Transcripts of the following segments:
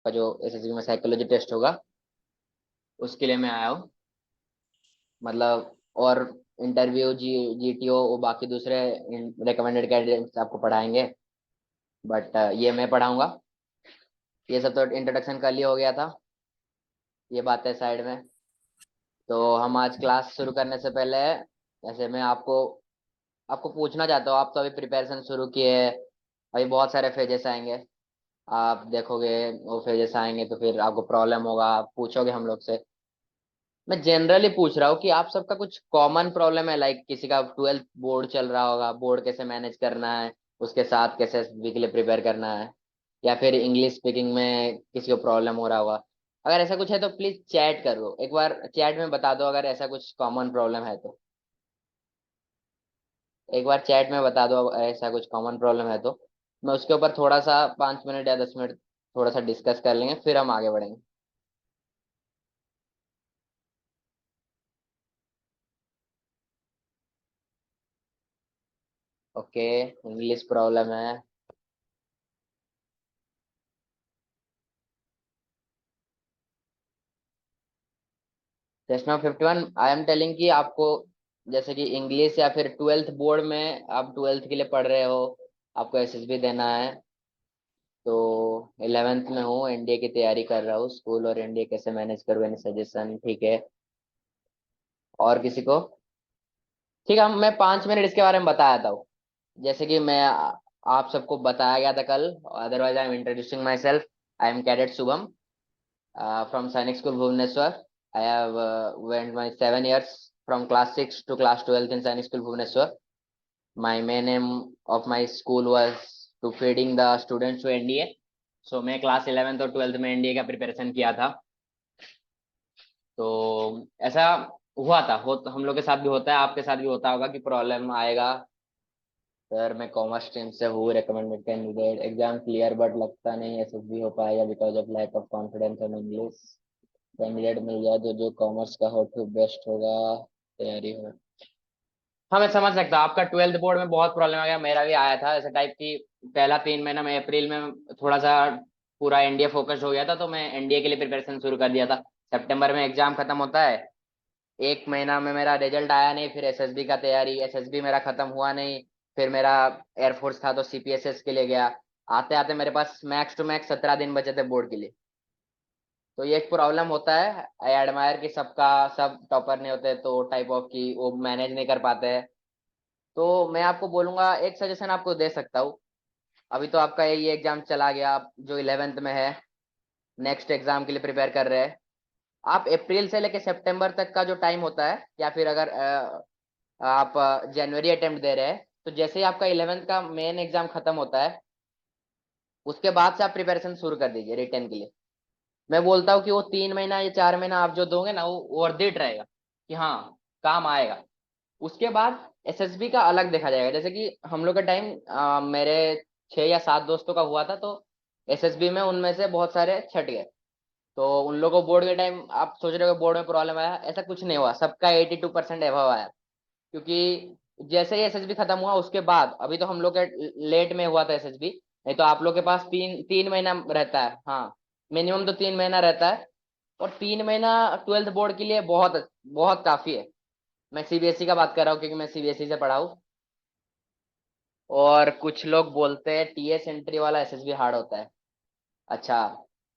आपका जो एसएसबी में साइकोलॉजी टेस्ट होगा उसके लिए मैं आया हूँ। मतलब और इंटरव्यू जीटीओ वो बाकी दूसरे रिकमेंडेड कैंडिडेट्स आपको पढ़ाएंगे, बट ये मैं पढ़ाऊंगा। ये सब तो इंट्रोडक्शन कल ही हो गया था, ये बातें साइड में। तो हम आज क्लास शुरू करने से पहले ऐसे मैं आपको आपको पूछना चाहता हूँ, आप तो अभी प्रिपरेशन शुरू किए हैं, अभी बहुत सारे फेजेस आएंगे, आप देखोगे वो फेजेस आएंगे तो फिर आपको प्रॉब्लम होगा, आप पूछोगे हम लोग से। मैं जनरली पूछ रहा हूँ कि आप सबका कुछ कॉमन प्रॉब्लम है, लाइक किसी का 12th बोर्ड चल रहा होगा, बोर्ड कैसे मैनेज करना है, उसके साथ कैसे एसएसबी के लिए प्रिपेयर करना है, या फिर इंग्लिश स्पीकिंग में किसी को प्रॉब्लम हो रहा होगा। अगर ऐसा कुछ है तो प्लीज चैट करो, एक बार चैट में बता दो अगर ऐसा कुछ कॉमन प्रॉब्लम है तो। एक बार चैट में बता दो अगर ऐसा कुछ कॉमन प्रॉब्लम है तो मैं उसके ऊपर थोड़ा सा 5 मिनट या 10 मिनट थोड़ा सा डिस्कस कर लेंगे, फिर हम आगे बढ़ेंगे। ओके, इंग्लिश प्रॉब्लम है। Test number 51 I am telling कि आपको जैसे कि इंग्लिश या फिर 12th बोर्ड में आप 12th के लिए पढ़ रहे हो, आपको एसएसबी देना है। तो 11th में हूँ, एनडीए की तैयारी कर रहा हूँ, स्कूल और एनडीए कैसे मैनेज करूँ, एनी सजेशन? ठीक है, और किसी को? ठीक है, मैं 5 मिनट इसके बारे में बता देता हूँ। जैसे कि मैं आप सबको बताया गया था कल, otherwise I am introducing my self. I am cadet Shubham from Sainik School Bhubaneswar. I have went my 7 years from class 6 to class 12th in Sainik School Bhubaneswar. My main aim of my school was to feeding the students to NDA. So मैं class 11th और 12th में NDA का preparation किया था। तो ऐसा हुआ था, हम लोग के साथ भी होता है, आपके साथ भी होता होगा कि प्रॉब्लम आएगा। सर मैं कॉमर्स स्ट्रीम से हूँ, recommended candidate, exam clear but लगता नहीं एसएसबी हो पाएगा because of lack of confidence in English. Candidate मिल जाए तो जो कॉमर्स का हो तो बेस्ट होगा, तैयारी हो। हाँ मैं समझ सकता हूँ, आपका 12th बोर्ड में बहुत प्रॉब्लम आ गया, मेरा भी आया था ऐसे टाइप की। पहला 3 महीना में अप्रैल में थोड़ा सा पूरा एनडीए फोकस्ड हो गया था, तो मैं एनडीए के लिए प्रिपरेशन शुरू कर दिया था। सितंबर में एग्जाम खत्म होता है, 1 महीना में मेरा रिजल्ट आया नहीं, फिर एसएसबी का तैयारी, एसएसबी मेरा खत्म हुआ नहीं। फिर मेरा एयरफोर्स था तो सीपीएसएस के लिए गया। आते आते मेरे पास मैक्स टू मैक्स 17 दिन बचे थे बोर्ड के लिए। तो ये एक प्रॉब्लम होता है, आई एडमायर कि सबका सब टॉपर नहीं होते, तो टाइप ऑफ की वो मैनेज नहीं कर पाते हैं। तो मैं आपको बोलूंगा, एक सजेशन आपको दे सकता हूँ। अभी तो आपका ये एग्जाम चला गया, आप जो 11th में है, नेक्स्ट एग्जाम के लिए प्रिपेयर कर रहे हैं। आप अप्रैल से लेके सितंबर तक का जो टाइम होता है, या फिर अगर आप जनवरी अटेम्प्ट दे रहे हैं, तो जैसे ही आपका 11th का मेन एग्जाम खत्म होता है, उसके बाद से आप प्रिपरेशन शुरू कर दीजिए रिटर्न के लिए। मैं बोलता हूँ कि वो 3 महीना या 4 महीना आप जो दोगे ना, वो वर्थ इट रहेगा, कि हाँ काम आएगा। उसके बाद एसएसबी का अलग देखा जाएगा। जैसे कि हम लोग का टाइम मेरे 6 या 7 दोस्तों का हुआ था, तो एसएसबी में उनमें से बहुत सारे छट गए। तो उन लोगों को बोर्ड के टाइम आप सोच रहे हो बोर्ड में प्रॉब्लम आया, ऐसा कुछ नहीं हुआ, सबका 82% एभव आया। क्योंकि जैसे ही एसएसबी खत्म हुआ उसके बाद, अभी तो हम लोग के लेट में हुआ था एसएसबी, नहीं तो आप लोग के पास 3 3 महीना रहता है, हाँ मिनिमम तो 3 महीना रहता है। और 3 महीना 12th बोर्ड के लिए बहुत बहुत काफी है। मैं सीबीएसई का बात कर रहा हूँ क्योंकि मैं सीबीएसई से पढ़ा हूँ। और कुछ लोग बोलते हैं टीएस एंट्री वाला एसएसबी हार्ड होता है। अच्छा,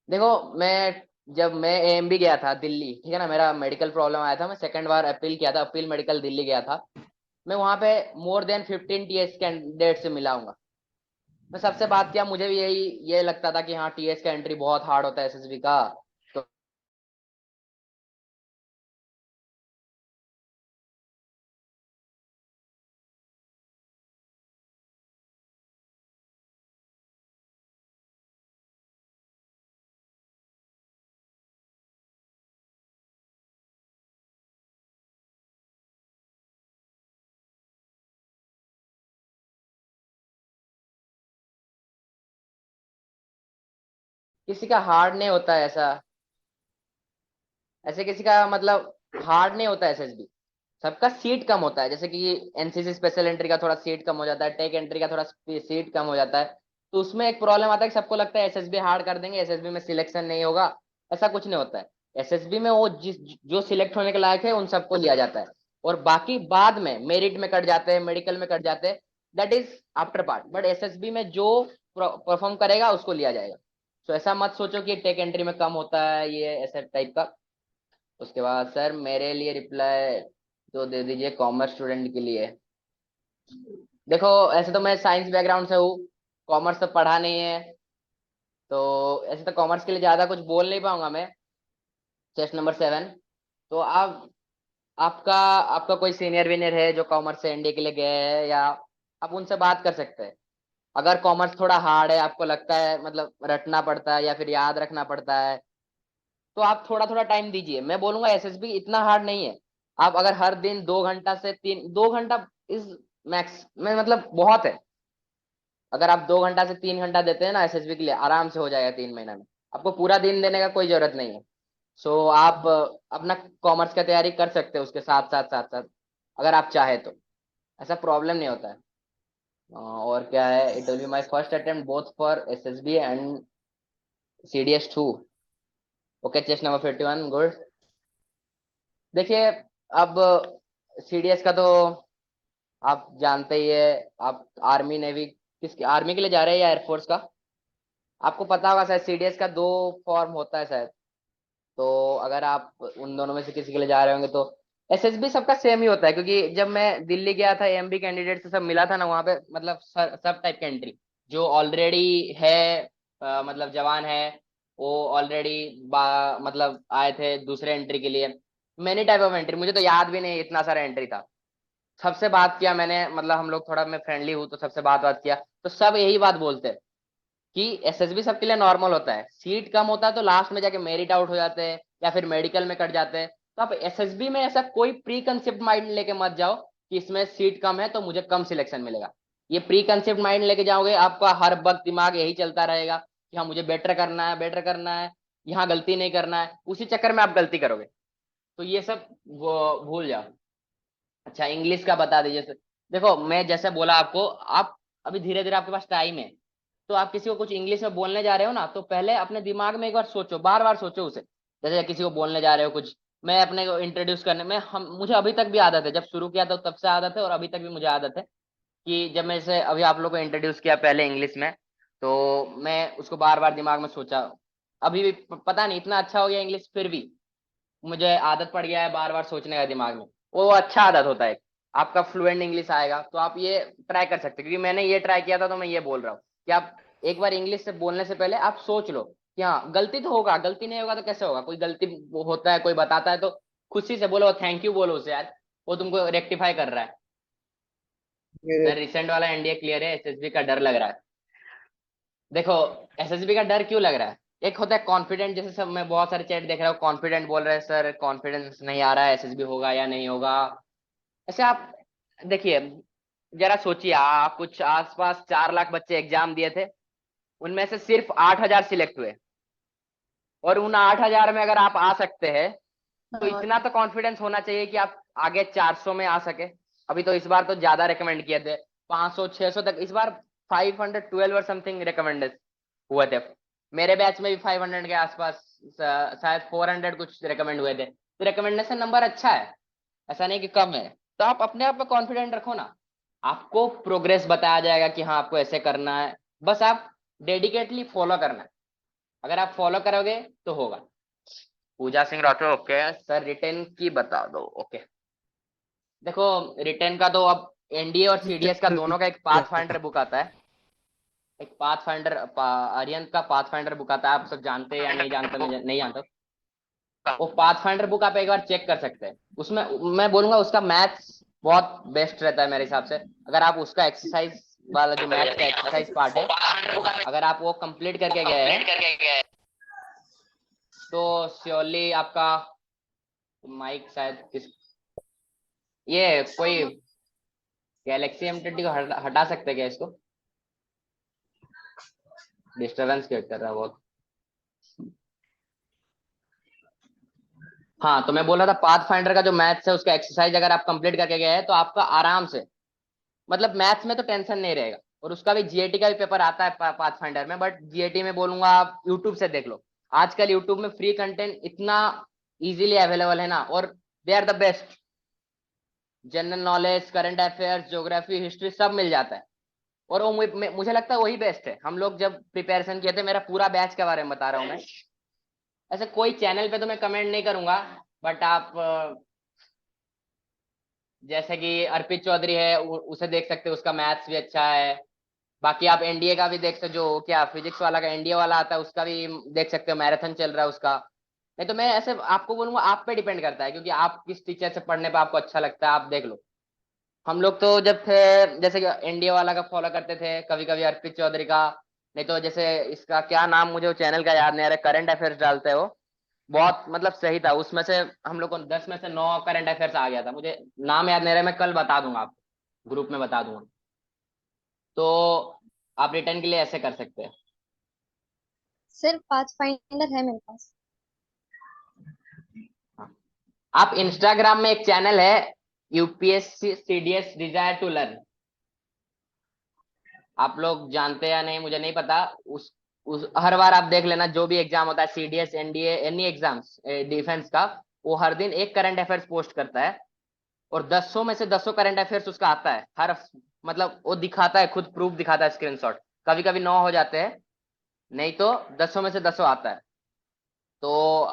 देखो मैं जब मैं एएमबी गया था दिल्ली, ठीक है ना, मेरा मेडिकल प्रॉब्लम आया था, मैं सेकंड बार अपील किया था, अपील मेडिकल दिल्ली गया था। मैं वहां पे मोर देन 15 टीएस कैंडिडेट से मिला हूंगा। मैं सबसे बात किया, मुझे भी यही ये लगता था कि हाँ टीएस का एंट्री बहुत हार्ड होता है एसएसबी का। तो किसी का हार्ड नहीं होता है ऐसा, ऐसे किसी का मतलब हार्ड नहीं होता है एसएसबी। सबका सीट कम होता है, जैसे कि एनसीसी स्पेशल एंट्री का थोड़ा सीट कम हो जाता है, टेक एंट्री का थोड़ा सीट कम हो जाता है। तो उसमें एक प्रॉब्लम आता है कि सबको लगता है एसएसबी हार्ड कर देंगे, एसएसबी में सिलेक्शन नहीं होगा। ऐसा कुछ नहीं होता है। एसएसबी में वो जिस जो सिलेक्ट होने के लायक है उन सबको लिया जाता है, और बाकी बाद में मेरिट में कट जाते हैं, मेडिकल में कट जाते हैं, that is after part. But SSB में जो परफॉर्म करेगा उसको लिया जाएगा। तो ऐसा मत सोचो कि टेक एंट्री में कम होता है ये ऐसे टाइप का। उसके बाद सर मेरे लिए रिप्लाई तो दे दीजिए कॉमर्स स्टूडेंट के लिए। देखो ऐसे तो मैं साइंस बैकग्राउंड से हूँ, कॉमर्स तो पढ़ा नहीं है, तो ऐसे तो कॉमर्स के लिए ज्यादा कुछ बोल नहीं पाऊंगा मैं। Chest number 7। तो आप आपका आपका कोई सीनियर विनियर है जो कॉमर्स से एनडीए के लिए गए हैं, या आप उनसे बात कर सकते हैं। अगर कॉमर्स थोड़ा हार्ड है, आपको लगता है मतलब रटना पड़ता है या फिर याद रखना पड़ता है, तो आप थोड़ा थोड़ा टाइम दीजिए। मैं बोलूंगा एसएसबी इतना हार्ड नहीं है। आप अगर हर दिन 2 घंटा से 2 घंटा इज मैक्स में मतलब बहुत है। अगर आप 2 घंटा से 3 घंटा देते हैं ना एसएसबी के लिए, आराम से हो जाएगा 3 महीना में। आपको पूरा दिन देने का कोई जरूरत नहीं है। सो आप अपना कॉमर्स का तैयारी कर सकते हो उसके साथ साथ साथ साथ, अगर आप चाहे तो। ऐसा प्रॉब्लम नहीं होता है। और क्या है, it will be my first attempt both for SSB and CDS2। Okay, chest number 51, good. देखिए, अब CDS का तो आप जानते ही है। आप आर्मी नेवी किस आर्मी के लिए जा रहे हैं या एयरफोर्स का? आपको पता होगा शायद CDS का 2 फॉर्म होता है शायद। तो अगर आप उन दोनों में से किसी के लिए जा रहे होंगे तो एसएसबी सबका सेम ही होता है, क्योंकि जब मैं दिल्ली गया था एमबी कैंडिडेट से सब मिला था ना वहाँ पे, मतलब सब टाइप की एंट्री जो ऑलरेडी है, मतलब जवान है, वो ऑलरेडी मतलब आए थे दूसरे एंट्री के लिए। मैनी टाइप ऑफ एंट्री, मुझे तो याद भी नहीं इतना सारा एंट्री था। सबसे बात किया मैंने, मतलब हम लोग थोड़ा, मैं फ्रेंडली हूँ तो सबसे बात बात किया, तो सब यही बात बोलते हैं कि एसएसबी सबके लिए नॉर्मल होता है। सीट कम होता है तो लास्ट में जाके मेरिट आउट हो जाते हैं या फिर मेडिकल में कट जाते हैं। तो आप एसएसबी में ऐसा कोई प्री कंसेप्ट माइंड लेके मत जाओ कि इसमें सीट कम है तो मुझे कम सिलेक्शन मिलेगा। ये प्री कंसेप्ट माइंड लेके जाओगे, आपका हर वक्त दिमाग यही चलता रहेगा कि हाँ मुझे बेटर करना है, बेटर करना है, यहाँ गलती नहीं करना है, उसी चक्कर में आप गलती करोगे। तो ये सब वो भूल जाओ। अच्छा, इंग्लिश का बता दीजिए सर। देखो मैं जैसे बोला आपको, आप अभी धीरे धीरे आपके पास टाइम है, तो आप किसी को कुछ इंग्लिश में बोलने जा रहे हो ना, तो पहले अपने दिमाग में एक बार सोचो, बार बार सोचो उसे। जैसे किसी को बोलने जा रहे हो कुछ, मैं अपने को इंट्रोड्यूस करने में, हम मुझे अभी तक भी आदत है, जब शुरू किया था तब से आदत है और अभी तक भी मुझे आदत है कि जब मैं इसे अभी आप लोग को इंट्रोड्यूस किया पहले इंग्लिश में, तो मैं उसको बार बार दिमाग में सोचा। अभी भी पता नहीं इतना अच्छा हो गया इंग्लिश, फिर भी मुझे आदत पड़ गया है बार बार सोचने का दिमाग में। वो अच्छा आदत होता है। आपका फ्लुएंट इंग्लिश आएगा तो आप ये ट्राई कर सकते हैं, क्योंकि मैंने ये ट्राई किया था तो मैं ये बोल रहा हूँ कि आप एक बार इंग्लिश से बोलने से पहले आप सोच लो कि हाँ गलती तो होगा, गलती नहीं होगा तो कैसे होगा, कोई गलती वो होता है, कोई बताता है तो खुशी से बोलो, थैंक यू बोलो उसे यार, वो तुमको रेक्टिफाई कर रहा है। मेरे सर रिसेंट वाला एनडीए क्लियर है, एसएसबी का डर लग रहा है। देखो, एसएसबी का डर क्यों लग रहा है? एक होता है कॉन्फिडेंट, जैसे सब मैं बहुत सारे चैट देख रहा हूँ, कॉन्फिडेंट बोल रहे हैं सर कॉन्फिडेंस नहीं आ रहा है, एसएसबी होगा या नहीं होगा। ऐसे आप देखिए, जरा सोचिए, आप कुछ आसपास 4 लाख बच्चे एग्जाम दिए थे, उनमें से सिर्फ 8,000 सिलेक्ट हुए, और उन 8,000 में अगर आप आ सकते हैं तो हाँ, इतना तो कॉन्फिडेंस होना चाहिए कि आप आगे 400 में आ सके। अभी तो इस बार तो ज्यादा रिकमेंड किए थे, 500 600 तक, इस बार 512 और समथिंग रिकमेंडेड हुए थे। मेरे बैच में भी 500 के आसपास, शायद 400 कुछ रिकमेंड हुए थे, तो रिकमेंडेशन नंबर अच्छा है, ऐसा नहीं कि कम है। तो आप अपने आप में कॉन्फिडेंट रखो ना, आपको प्रोग्रेस बताया जाएगा कि हाँ आपको ऐसे करना है, बस आप डेडिकेटली फॉलो करना है। अगर आप फॉलो करोगे तो होगा। Pooja Singh Rathore, okay sir written की बता दो। ओके, देखो रिटेन का तो अब एनडीए और सीडीएस का दोनों का एक पाथ फाइंडर बुक आता है। एक पाथ फाइंडर, आर्यन का पाथ फाइंडर बुक आता है, आप सब जानते हैं या नहीं जानते, मैं नहीं जानता। वो पाथ फाइंडर बुक आप एक बार चेक कर सकते हैं, उसमें मैं बोलूंगा उसका मैथ्स बहुत बेस्ट रहता है मेरे हिसाब से। अगर आप उसका एक्सरसाइज वाला जो मैथ्स का एक्सरसाइज पार्ट है, अगर आप वो कंप्लीट करके गए हैं तो श्योरली आपका माइक शायद किस, ये कोई गैलेक्सी M20 को हटा सकते हैं क्या इसको? डिस्टरबेंस क्रिएट कर रहा है बहुत। हाँ, तो मैं बोल रहा था पाथ फाइंडर का जो मैथ्स है उसका एक्सरसाइज अगर आप कंप्लीट करके गए हैं तो आपका आराम से, मतलब मैथ्स में तो टेंशन नहीं रहेगा। और उसका भी जीएटी का भी पेपर आता है पाथफाइंडर में, बट जीएटी में बोलूंगा आप यूट्यूब से देख लो। आजकल यूट्यूब में फ्री कंटेंट इतना इजीली अवेलेबल है ना, और they are the best. General knowledge, current affairs, geography, history सब मिल जाता है। और वो मुझे लगता है वही बेस्ट है। हम लोग जब प्रिपरेशन किए थे, मेरा पूरा बैच के बारे में बता रहा हूँ मैं, ऐसे कोई चैनल पे तो मैं कमेंट नहीं करूंगा, बट आप जैसे कि अर्पित चौधरी है, उसे देख सकते हो, उसका मैथ्स भी अच्छा है। बाकी आप एनडीए का भी देख सकते, जो क्या फिजिक्स वाला का एनडीए वाला आता है, उसका भी देख सकते हो, मैराथन चल रहा है उसका। नहीं तो मैं ऐसे आपको बोलूंगा, आप पे डिपेंड करता है, क्योंकि आप किस टीचर से पढ़ने पे आपको अच्छा लगता है, आप देख लो। हम लोग तो जब थे, जैसे कि एनडीए वाला का फॉलो करते थे, कभी कभी अर्पित चौधरी का। नहीं तो जैसे इसका क्या नाम, मुझे वो चैनल का याद नहीं आ रहा, करंट अफेयर्स डालते हो, बहुत मतलब सही था। उसमें से हम लोग को 10 में से 9 करंट अफेयर्स आ गया था। मुझे नाम याद नहीं रहा, मैं कल बता दूंगा आपको, ग्रुप में बता दूंगा। तो आप रिटर्न के लिए ऐसे कर सकते हैं। सिर्फ पाथ फाइंडर है मेरे पास। हाँ। आप इंस्टाग्राम में एक चैनल है, UPSC CDS desire to learn, आप लोग जानते हैं या नहीं मुझे नहीं पता। उस हर बार आप देख लेना, जो भी एग्जाम होता है, CDS, NDA, any exams defence का, वो हर दिन एक करंट अफेयर्स पोस्ट करता है। और 10 में से 10 करंट अफेयर्स उसका आता है हर, मतलब वो दिखाता है, खुद प्रूफ दिखाता है, स्क्रीनशॉट। कभी कभी 9 हो जाते हैं, नहीं तो 10 में से 10 आता है। तो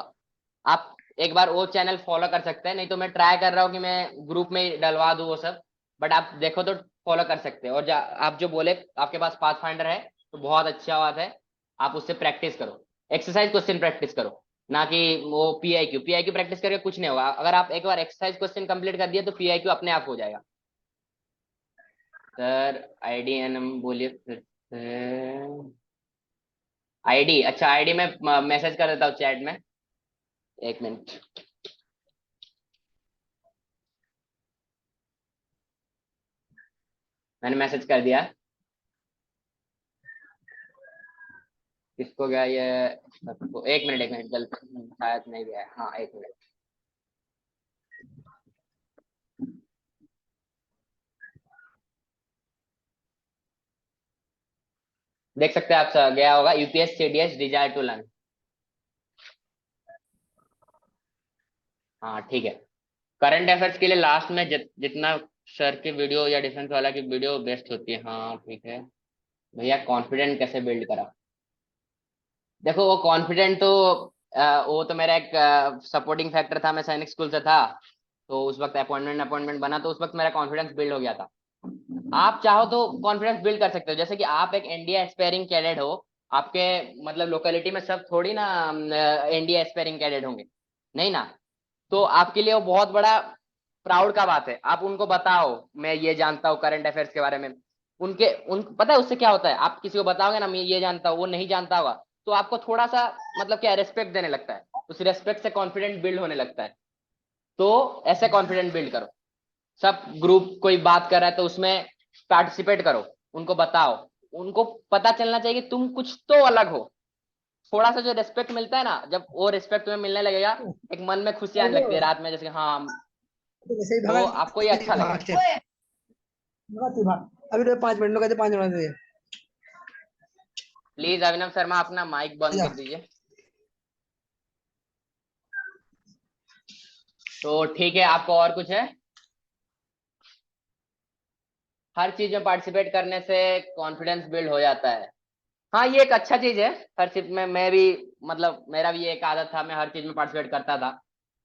आप एक बार वो चैनल फॉलो कर सकते हैं, नहीं तो मैं ट्राई कर रहा हूँ कि मैं ग्रुप में ही डलवा दूँ वो सब। बट आप देखो तो फॉलो कर सकते हैं। और आप जो बोले आपके पास पाथ फाइंडर है, तो बहुत अच्छा बात है। आप उससे प्रैक्टिस करो, एक्सरसाइज क्वेश्चन प्रैक्टिस करो, ना कि वो पीआईक्यू। पीआईक्यू प्रैक्टिस करके कुछ नहीं होगा। अगर आप एक बार एक्सरसाइज क्वेश्चन कंप्लीट कर दिए, तो पीआईक्यू अपने आप हो जाएगा। सर आईडी एनएम बोलिए फिर से। आईडी, अच्छा आईडी में मैसेज कर देता हूँ चैट में, एक मिनट। मैंने मैसेज कर दिया। किसको गया ये, सबको? एक मिनट गलती शायद नहीं गया है। हाँ, एक मिनट। देख सकते हैं आप, सर गया होगा, UPS CDS desire to learn. हाँ ठीक है। करंट अफेयर्स के लिए लास्ट में जितना सर की वीडियो या डिफेंस वाला की वीडियो बेस्ट होती है। हाँ ठीक है। भैया कॉन्फिडेंट कैसे बिल्ड करा? देखो वो कॉन्फिडेंट तो वो तो मेरा एक सपोर्टिंग फैक्टर था। मैं सैनिक स्कूल से था, तो उस वक्त अपॉइंटमेंट बना, तो उस वक्त मेरा कॉन्फिडेंस बिल्ड हो गया था। आप चाहो तो कॉन्फिडेंस बिल्ड कर सकते हो, जैसे कि आप एक एनडीए एस्पायरिंग कैडेट हो। आपके मतलब लोकेलिटी में सब थोड़ी ना एनडीए एस्पायरिंग कैडेट होंगे, नहीं ना। तो आपके लिए वो बहुत बड़ा प्राउड का बात है। आप उनको बताओ मैं ये जानता हूँ करंट अफेयर्स के बारे में। उन पता है उससे क्या होता है, आप किसी को बताओगे ना मैं ये जानता हूँ, वो नहीं जानता होगा, तो आपको थोड़ा सा मतलब क्या रेस्पेक्ट देने लगता है। उस रेस्पेक्ट से कॉन्फिडेंट बिल्ड होने लगता है। तो ऐसे कॉन्फिडेंट बिल्ड करो। सब ग्रुप कोई बात कर रहा है तो उसमें पार्टिसिपेट करो, उनको बताओ। उनको पता चलना चाहिए कि तुम कुछ तो अलग हो। थोड़ा सा जो रिस्पेक्ट मिलता है ना, जब वो रिस्पेक्ट तुम्हें मिलने लगेगा, एक मन में खुशी आने लगती है रात में, जैसे हाँ, जैसे ही तो भागा आपको ये अच्छा भाग लगेगा। से भागा तू भाग। अभी तो 5 मिनट लोग कहते 5 मिनट दे। प्लीज अभिनव शर्मा अपना माइक बंद आजा। कर दीजिए। तो ठीक है, आपको और कुछ है? हर चीज में पार्टिसिपेट करने से कॉन्फिडेंस बिल्ड हो जाता है। हाँ, ये एक अच्छा चीज है। हर चीज में मैं भी, मतलब मेरा भी ये एक आदत था, मैं हर चीज में पार्टिसिपेट करता था।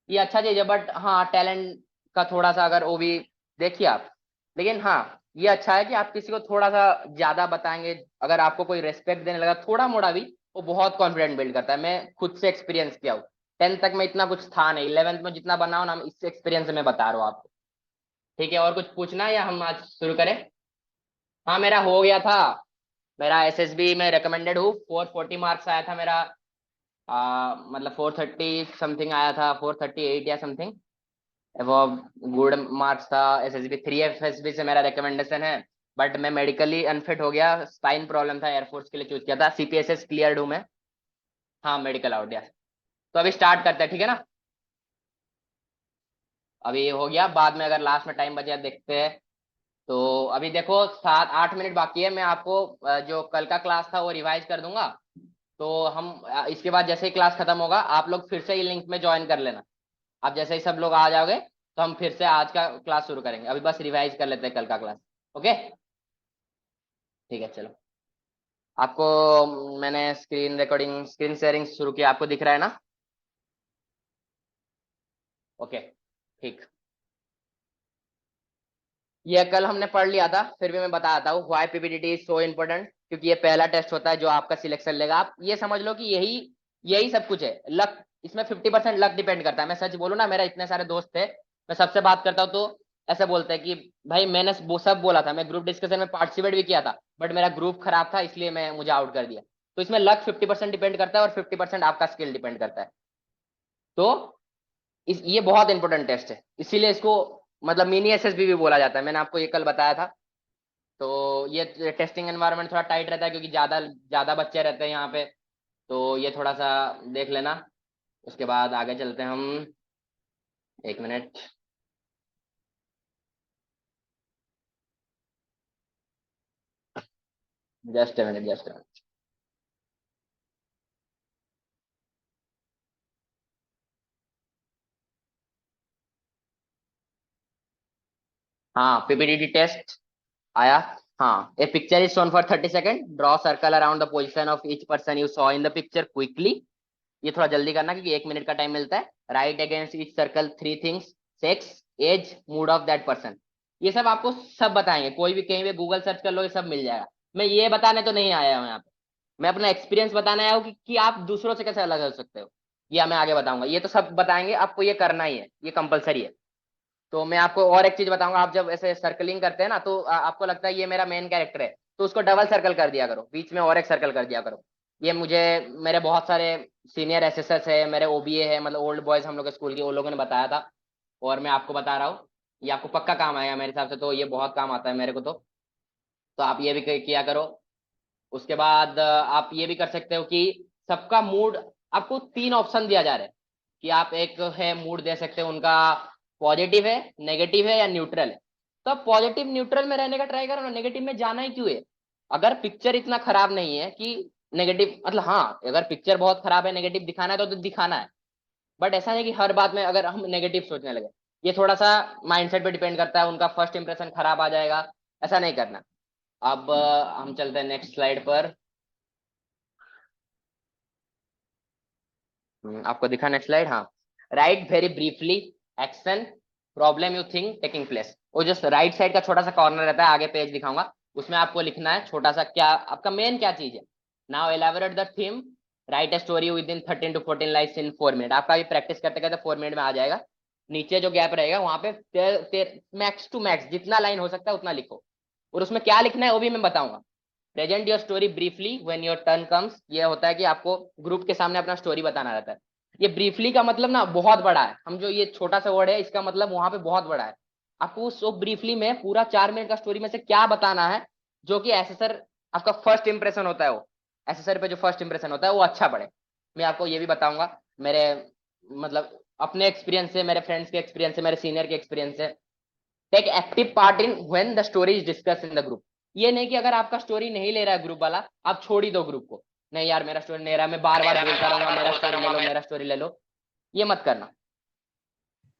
ये अच्छा चीज है, बट हाँ टैलेंट का थोड़ा सा अगर वो भी देखिए आप। लेकिन हाँ, ये अच्छा है कि आप किसी को थोड़ा सा ज्यादा बताएंगे, अगर आपको कोई रेस्पेक्ट देने लगा थोड़ा मोड़ा भी, वो बहुत कॉन्फिडेंट बिल्ड करता है। मैं खुद से एक्सपीरियंस किया हूँ। 10th तक में इतना कुछ था नहीं, 11th में जितना बना हूं ना, इससे एक्सपीरियंस में बता रहा हूँ आपको। ठीक है, और कुछ पूछना है या हम आज शुरू करें? हाँ, मेरा हो गया था। मेरा एसएसबी में रिकमेंडेड हूँ, 440 मार्क्स आया था मेरा। मतलब 430 समथिंग आया था, 438 या समथिंग। वो गुड मार्क्स था। एसएसबी 3 एफएसबी से मेरा रिकमेंडेशन है। बट मैं मेडिकली अनफिट हो गया, स्पाइन प्रॉब्लम था, एयरफोर्स के लिए चूज किया था। सीपीएसएस क्लियर्ड हूँ मैं। हाँ, मेडिकल आउट गया। तो अभी स्टार्ट करते हैं, ठीक है ना? अभी हो गया, बाद में अगर लास्ट में टाइम बचे देखते हैं। तो अभी देखो 7-8 मिनट बाकी है, मैं आपको जो कल का क्लास था वो रिवाइज कर दूंगा। तो हम इसके बाद जैसे ही क्लास खत्म होगा आप लोग फिर से ये लिंक में ज्वाइन कर लेना। आप जैसे ही सब लोग आ जाओगे तो हम फिर से आज का क्लास शुरू करेंगे। अभी बस रिवाइज कर लेते हैं कल का क्लास। ओके ठीक है चलो। आपको मैंने स्क्रीन रिकॉर्डिंग स्क्रीन शेयरिंग शुरू किया, आपको दिख रहा है ना? ओके ठीक। ये कल हमने पढ़ लिया था, फिर भी मैं बताता हूँ व्हाई पीपीटीटी इज सो इम्पोर्टेंट, क्योंकि ये पहला टेस्ट होता है जो आपका सिलेक्शन लेगा। आप ये समझ लो कि यही यही सब कुछ है। लक इसमें 50% लक डिपेंड करता है। मैं सच बोलूँ ना, मेरा इतने सारे दोस्त थे, मैं सबसे बात करता हूँ तो ऐसे बोलते हैं कि भाई मैंने वो सब बोला था, मैं ग्रुप डिस्कशन में पार्टिसिपेट भी किया था, बट मेरा ग्रुप खराब था इसलिए मैं मुझे आउट कर दिया। तो इसमें लक 50% डिपेंड करता है और 50% आपका स्किल डिपेंड करता है। तो ये बहुत इंपॉर्टेंट टेस्ट है, इसीलिए इसको मतलब मिनी एसएसबी भी बोला जाता है। मैंने आपको ये कल बताया था। तो ये टेस्टिंग एनवायरनमेंट थोड़ा टाइट रहता है क्योंकि ज्यादा ज्यादा बच्चे रहते हैं यहाँ पे। तो ये थोड़ा सा देख लेना। उसके बाद आगे चलते हैं हम। 1 मिनट। Just a minute, just a minute. हाँ पीपीटीटी टेस्ट आया। हाँ, a picture is shown for 30 second, draw circle around the position of each person you saw in the picture quickly. ये थोड़ा जल्दी करना क्योंकि 1 मिनट का टाइम मिलता है। Right against each circle 3 things, sex, age, mood of that person. ये सब आपको सब बताएंगे, कोई भी कहीं भी गूगल सर्च कर लो ये सब मिल जाएगा। मैं ये बताने तो नहीं आया हूँ यहाँ पे, मैं अपना एक्सपीरियंस बताने आया हूँ कि आप दूसरों से कैसे अलग हो सकते हो। ये मैं आगे बताऊंगा, ये तो सब बताएंगे, आपको ये करना ही है, ये कंपलसरी है। तो मैं आपको और एक चीज बताऊंगा, आप जब ऐसे सर्कलिंग करते हैं ना तो आपको लगता है ये मेरा मेन कैरेक्टर है, तो उसको डबल सर्कल कर दिया करो, बीच में और एक सर्कल कर दिया करो। ये मुझे मेरे बहुत सारे सीनियर एसएसएस है, मेरे ओबीए है, मतलब ओल्ड बॉयज हम लोग के स्कूल के, उन लोगों ने बताया था। और मैं आपको बता रहा हूँ, ये आपको पक्का काम आएगा मेरे हिसाब से, तो ये बहुत काम आता है मेरे को। तो आप ये भी किया करो। उसके बाद आप ये भी कर सकते हो कि सबका मूड, आपको 3 ऑप्शन दिया जा रहा है कि आप एक है मूड दे सकते हो उनका, पॉजिटिव है, नेगेटिव है या न्यूट्रल है। तो आप पॉजिटिव न्यूट्रल में रहने का ट्राई करो ना, नेगेटिव में जाना ही क्यों है? अगर पिक्चर इतना खराब नहीं है कि नेगेटिव, मतलब हाँ अगर पिक्चर बहुत खराब है नेगेटिव दिखाना है तो दिखाना है, बट ऐसा नहीं कि हर बात में अगर हम नेगेटिव सोचने लगे। ये थोड़ा सा माइंडसेट पे डिपेंड करता है, उनका फर्स्ट इंप्रेशन खराब आ जाएगा, ऐसा नहीं करना। अब हम चलते हैं नेक्स्ट स्लाइड पर। आपको दिखा नेक्स्ट स्लाइड? हाँ। Right very briefly action problem you think taking place. वो जो राइट साइड का छोटा सा कॉर्नर रहता है, आगे पेज दिखाऊंगा, उसमें आपको लिखना है छोटा सा क्या आपका मेन क्या चीज है। Now elaborate the theme, right a story with in 13 to 14 lines in 4 minute. आपका भी प्रैक्टिस करते करते 4 मिनट में आ जाएगा। नीचे जो गैप रहेगा वहां पे मैक्स टू मैक्स जितना लाइन हो सकता है उतना लिखो, और उसमें क्या लिखना है वो भी मैं बताऊंगा। Present your story briefly when your turn comes, ये होता है कि आपको ग्रुप के सामने अपना स्टोरी बताना रहता है। ये ब्रीफली का मतलब ना बहुत बड़ा है, हम जो ये छोटा सा वर्ड है इसका मतलब वहां पे बहुत बड़ा है। आपको उस ब्रीफली में पूरा 4 मिनट का स्टोरी में से क्या बताना है जो कि एसेसर आपका फर्स्ट इंप्रेशन होता है, वो एसेसर पे जो फर्स्ट इंप्रेशन होता है वो अच्छा पड़े। मैं आपको ये भी बताऊंगा मेरे मतलब अपने एक्सपीरियंस से, मेरे फ्रेंड्स के एक्सपीरियंस से, मेरे सीनियर के एक्सपीरियंस से। Take active part in when the story is discuss in the group. ये नहीं कि अगर आपका स्टोरी नहीं ले रहा है ग्रुप वाला आप छोड़ ही दो ग्रुप को, नहीं यार मेरा स्टोरी नहीं रहा, मैं बार बार बोलता रहूंगा मेरा स्टोरी ले लो, मेरा स्टोरी ले लो, ये मत करना।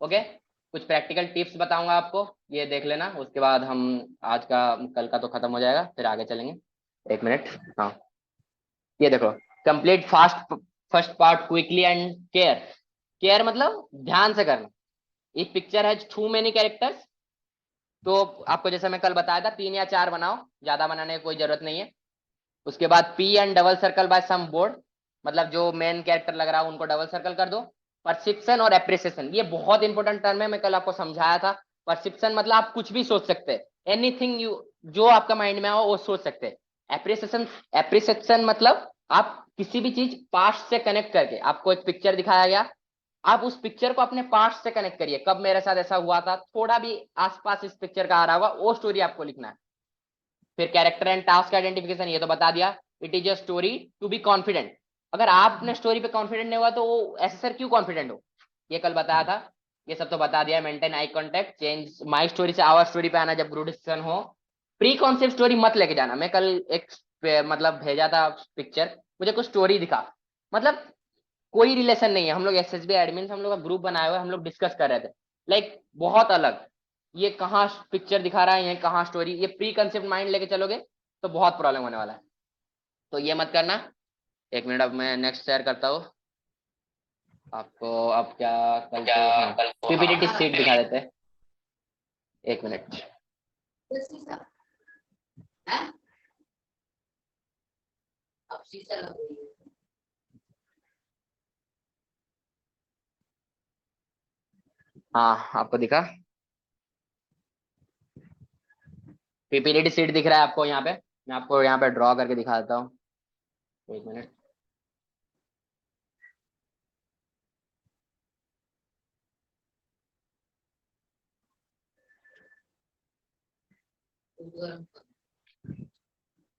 ओके, कुछ प्रैक्टिकल टिप्स बताऊंगा आपको, ये देख लेना। उसके बाद हम आज का कल का तो खत्म हो जाएगा, फिर आगे चलेंगे। 1 मिनट। हाँ, ये देखो, complete fast first part quickly and care. Care मतलब ध्यान से करना। इस picture has too many characters, तो आपको जैसे मैं कल बताया था 3 या 4 बनाओ, ज्यादा बनाने की कोई जरूरत नहीं है। उसके बाद P and double circle by some board, मतलब जो मेन कैरेक्टर लग रहा है उनको डबल सर्कल कर दो। परसेप्शन और एप्रिसिएशन, ये बहुत इंपॉर्टेंट टर्म है, मैं कल आपको समझाया था। परसेप्शन मतलब आप कुछ भी सोच सकते हैं, एनीथिंग यू, जो आपका माइंड में आओ वो सोच सकते हैं। एप्रिसिएशन, एप्रिसिएशन मतलब आप किसी भी चीज पास्ट से कनेक्ट करके, आपको एक पिक्चर दिखाया गया, आप उस पिक्चर को अपने पास्ट से कनेक्ट करिए, कब मेरे साथ ऐसा हुआ था, थोड़ा भी आसपास इस पिक्चर का आ रहा होगा वो स्टोरी आपको लिखना है। फिर कैरेक्टर एंड टास्क आइडेंटिफिकेशन, ये तो बता दिया। It is a story to be confident, अगर आप अपने स्टोरी पे कॉन्फिडेंट नहीं हुआ तो वो ऐसे सर क्यों कॉन्फिडेंट हो, ये कल बताया था। ये सब तो बता दिया। Maintain eye contact, change my story से आवर स्टोरी पे आना जब ग्रुप डिस्कशन हो। प्री कॉन्सेप्ट स्टोरी मत लेके जाना। मैं कल एक मतलब भेजा था पिक्चर, मुझे कुछ स्टोरी दिखा, मतलब कोई रिलेशन नहीं है। हम लोग एसएसबी एडमिन, हम लोग का ग्रुप बनाया हुआ है, हम लोग डिस्कस कर रहे थे, लाइक बहुत अलग। ये कहाँ पिक्चर दिखा रहा है, ये कहाँ स्टोरी, ये प्री कंसेप्ट माइंड लेके चलोगे तो बहुत प्रॉब्लम होने वाला है। तो ये मत करना। एक मिनट, अब मैं नेक्स्ट शेयर करता हूँ आपको। अब क्या, कल को हाँ पीपीटी सीट दिखा देते हैं। एक मिनट। हाँ आपको दिखा, पीपीटी सीट दिख रहा है आपको यहाँ पे। मैं आपको यहाँ पे ड्रॉ करके दिखा देता हूँ। एक मिनट।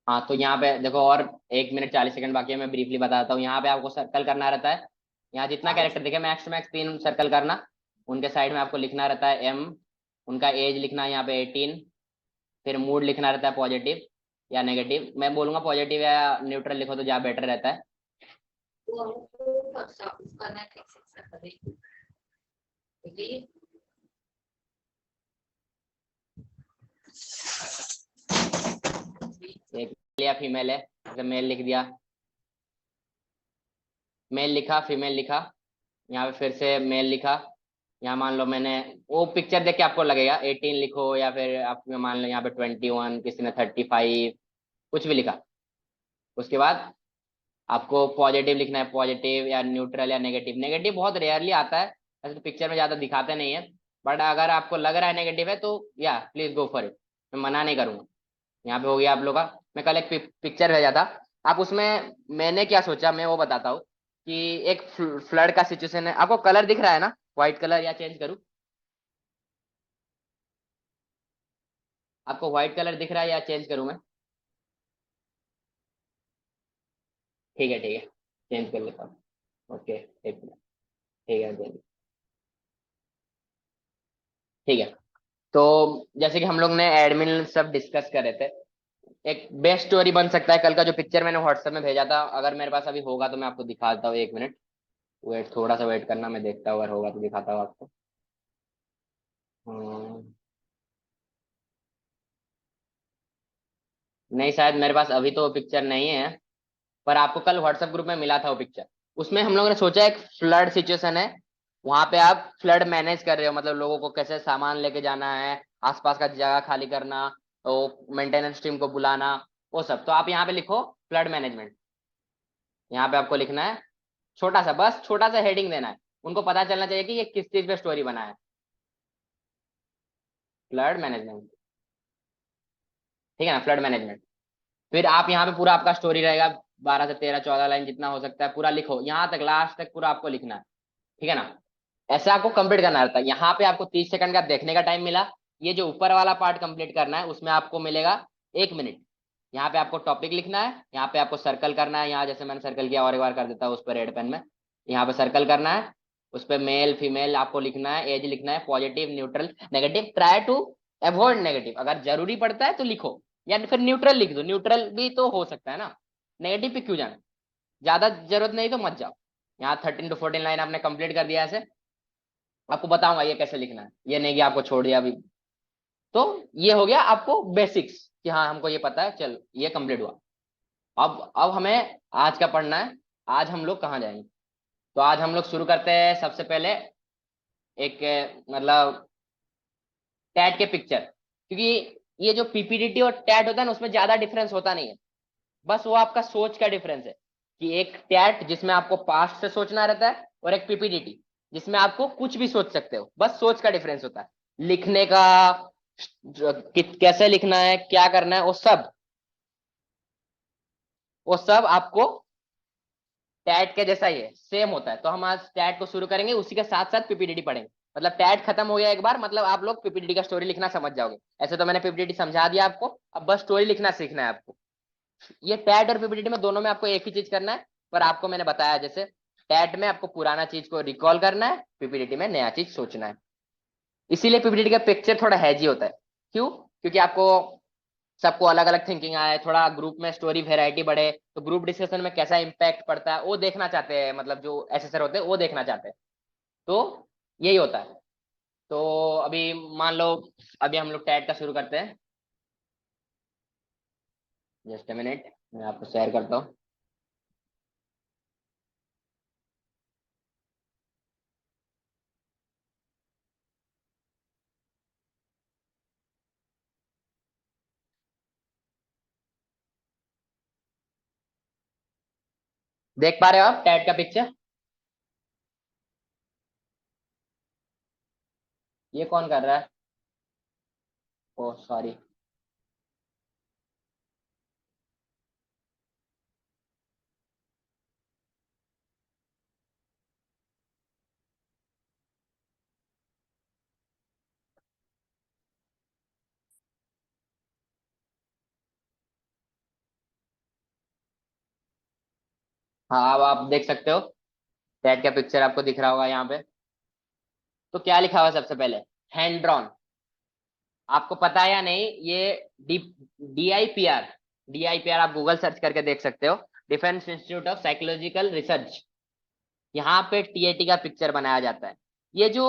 हाँ तो यहाँ पे देखो, और 1 मिनट 40 सेकंड बाकी है, मैं ब्रीफली बताता हूँ। यहाँ पे आपको सर्कल करना रहता है। यहाँ जितना कैरेक्टर दिखे मैक्स टू मैक्स 3 सर्कल करना। उनके साइड में आपको लिखना रहता है एम, उनका एज लिखना है यहाँ पे 18, फिर मूड लिखना रहता है पॉजिटिव या नेगेटिव। मैं बोलूंगा पॉजिटिव या न्यूट्रल लिखो तो ज्यादा बेटर रहता है। एक या फीमेल है, जैसे मेल लिख दिया, मेल लिखा, फीमेल लिखा, यहाँ पे फिर से मेल लिखा। यहाँ मान लो मैंने वो पिक्चर देख के आपको लगेगा 18 लिखो, या फिर आप मान लो यहाँ पे 21, किसी ने 35, कुछ भी लिखा। उसके बाद आपको पॉजिटिव लिखना है, पॉजिटिव या न्यूट्रल या नेगेटिव। नेगेटिव बहुत रेयरली आता है, ऐसे तो पिक्चर में ज्यादा दिखाते नहीं है, बट अगर आपको लग रहा है नेगेटिव है तो या प्लीज गो फॉर इट, मैं मना नहीं करूंगा। यहाँ पे हो गया आप लोग का। मैं कल एक पिक्चर भेजा था, आप उसमें मैंने क्या सोचा मैं वो बताता हूँ कि एक फ्लड का सिचुएशन है। आपको कलर दिख रहा है ना, व्हाइट कलर, या चेंज करूँ? आपको व्हाइट कलर दिख रहा है या चेंज करूँ मैं? ठीक है चेंज कर लेता हूँ। ओके, एक मिनट। ठीक है चलिए। ठीक है, तो जैसे कि हम लोग ने एडमिन सब डिस्कस कर रहे थे, एक बेस्ट स्टोरी बन सकता है कल का। जो पिक्चर मैंने व्हाट्सएप में भेजा था, अगर मेरे पास अभी होगा तो मैं आपको दिखाता हूँ। 1 मिनट वेट, थोड़ा सा वेट करना, मैं देखता हूँ, अगर होगा तो दिखाता हूँ आपको। हम्म, नहीं शायद मेरे पास अभी तो पिक्चर नहीं है, पर आपको कल व्हाट्सएप ग्रुप में मिला था वो पिक्चर। उसमें हम लोगों ने सोचा एक फ्लड सिचुएशन है, वहां पे आप फ्लड मैनेज कर रहे हो, मतलब लोगों को कैसे सामान लेके जाना है, आसपास का जगह खाली करना, तो मेंटेनेंस टीम को बुलाना, वो सब। तो आप यहाँ पे लिखो फ्लड मैनेजमेंट। यहाँ पे आपको लिखना है छोटा सा, बस छोटा सा हेडिंग देना है, उनको पता चलना चाहिए कि ये किस चीज पे स्टोरी बना है, फ्लड मैनेजमेंट। ठीक है ना, फ्लड मैनेजमेंट। फिर आप यहाँ पे पूरा आपका स्टोरी रहेगा, 12 से 13 14 लाइन जितना हो सकता है पूरा लिखो, यहाँ तक लास्ट तक पूरा आपको लिखना है। ठीक है ना, ऐसे आपको कंप्लीट करना रहता है। यहाँ पे आपको 30 सेकंड का देखने का टाइम मिला। ये जो ऊपर वाला पार्ट कंप्लीट करना है उसमें आपको मिलेगा 1 मिनट। यहाँ पे आपको टॉपिक लिखना है, यहाँ पे आपको सर्कल करना है, यहाँ जैसे मैंने सर्कल किया और एक बार कर देता हूँ उस पर रेड पेन में। यहाँ पे सर्कल करना है, उस पर मेल फीमेल आपको लिखना है, एज लिखना है, positive neutral negative. Try to avoid negative, अगर जरूरी पड़ता है तो लिखो, या फिर न्यूट्रल लिख दो, न्यूट्रल भी तो हो सकता है ना, नेगेटिव पे क्यों जाना। ज्यादा जरूरत नहीं तो मत जाओ। यहाँ 13 to 14 लाइन आपने कंप्लीट कर दिया ऐसे। आपको बताऊंगा ये कैसे लिखना है, ये नहीं कि आपको छोड़ दिया अभी। तो ये हो गया आपको बेसिक्स कि हाँ हमको ये पता है, चल ये कंप्लीट हुआ। अब हमें आज का पढ़ना है। आज हम लोग कहाँ जाएंगे? तो आज हम लोग शुरू करते हैं सबसे पहले एक मतलब टैट के पिक्चर, क्योंकि ये जो पीपीडीटी और टैट होता है ना उसमें ज्यादा डिफरेंस होता नहीं है, बस वो आपका सोच का डिफरेंस है। कि एक टैट जिसमें आपको पास्ट से सोचना रहता है, और एक पीपीडीटी जिसमें आपको कुछ भी सोच सकते हो, बस सोच का डिफरेंस होता है। लिखने का कैसे लिखना है, क्या करना है, वो सब आपको टैट के जैसा ही है, सेम होता है। तो हम आज टैट को शुरू करेंगे, उसी के साथ साथ पीपीडीटी पढ़ेंगे। मतलब टैट खत्म हो गया एक बार, मतलब आप लोग पीपीडीटी का स्टोरी लिखना समझ जाओगे। ऐसे तो मैंने पीपीडीटी समझा दिया आपको, अब बस स्टोरी लिखना सीखना है आपको। ये टैट और पीपीडीटी में दोनों में आपको एक ही चीज करना है, पर आपको मैंने बताया जैसे टैट में आपको पुराना चीज को रिकॉल करना है, पीपीटीटी में नया चीज सोचना है। इसीलिए पीपीटीटी का पिक्चर थोड़ा हैजी होता है। क्यों? क्योंकि आपको सबको अलग अलग थिंकिंग आए, थोड़ा ग्रुप में स्टोरी वेराइटी बढ़े, तो ग्रुप डिस्कशन में कैसा इम्पैक्ट पड़ता है वो देखना चाहते हैं, मतलब जो एसेसर होते हैं वो देखना चाहते हैं। तो यही होता है। तो अभी मान लो, अभी हम लोग टैट का शुरू करते हैं। जस्ट अ मिनट, मैं आपको शेयर करता हूँ। देख पा रहे हो आप टैट का पिक्चर? ये कौन कर रहा है? ओ सॉरी। हाँ, अब आप देख सकते हो टैट का पिक्चर आपको दिख रहा होगा यहाँ पे। तो क्या लिखा हुआ है सबसे पहले? Hand drawn. आपको पता है या नहीं ये डी DIPR, DIPR आप गूगल सर्च करके देख सकते हो, defence institute of psychological research. यहाँ पे TAT का पिक्चर बनाया जाता है। ये जो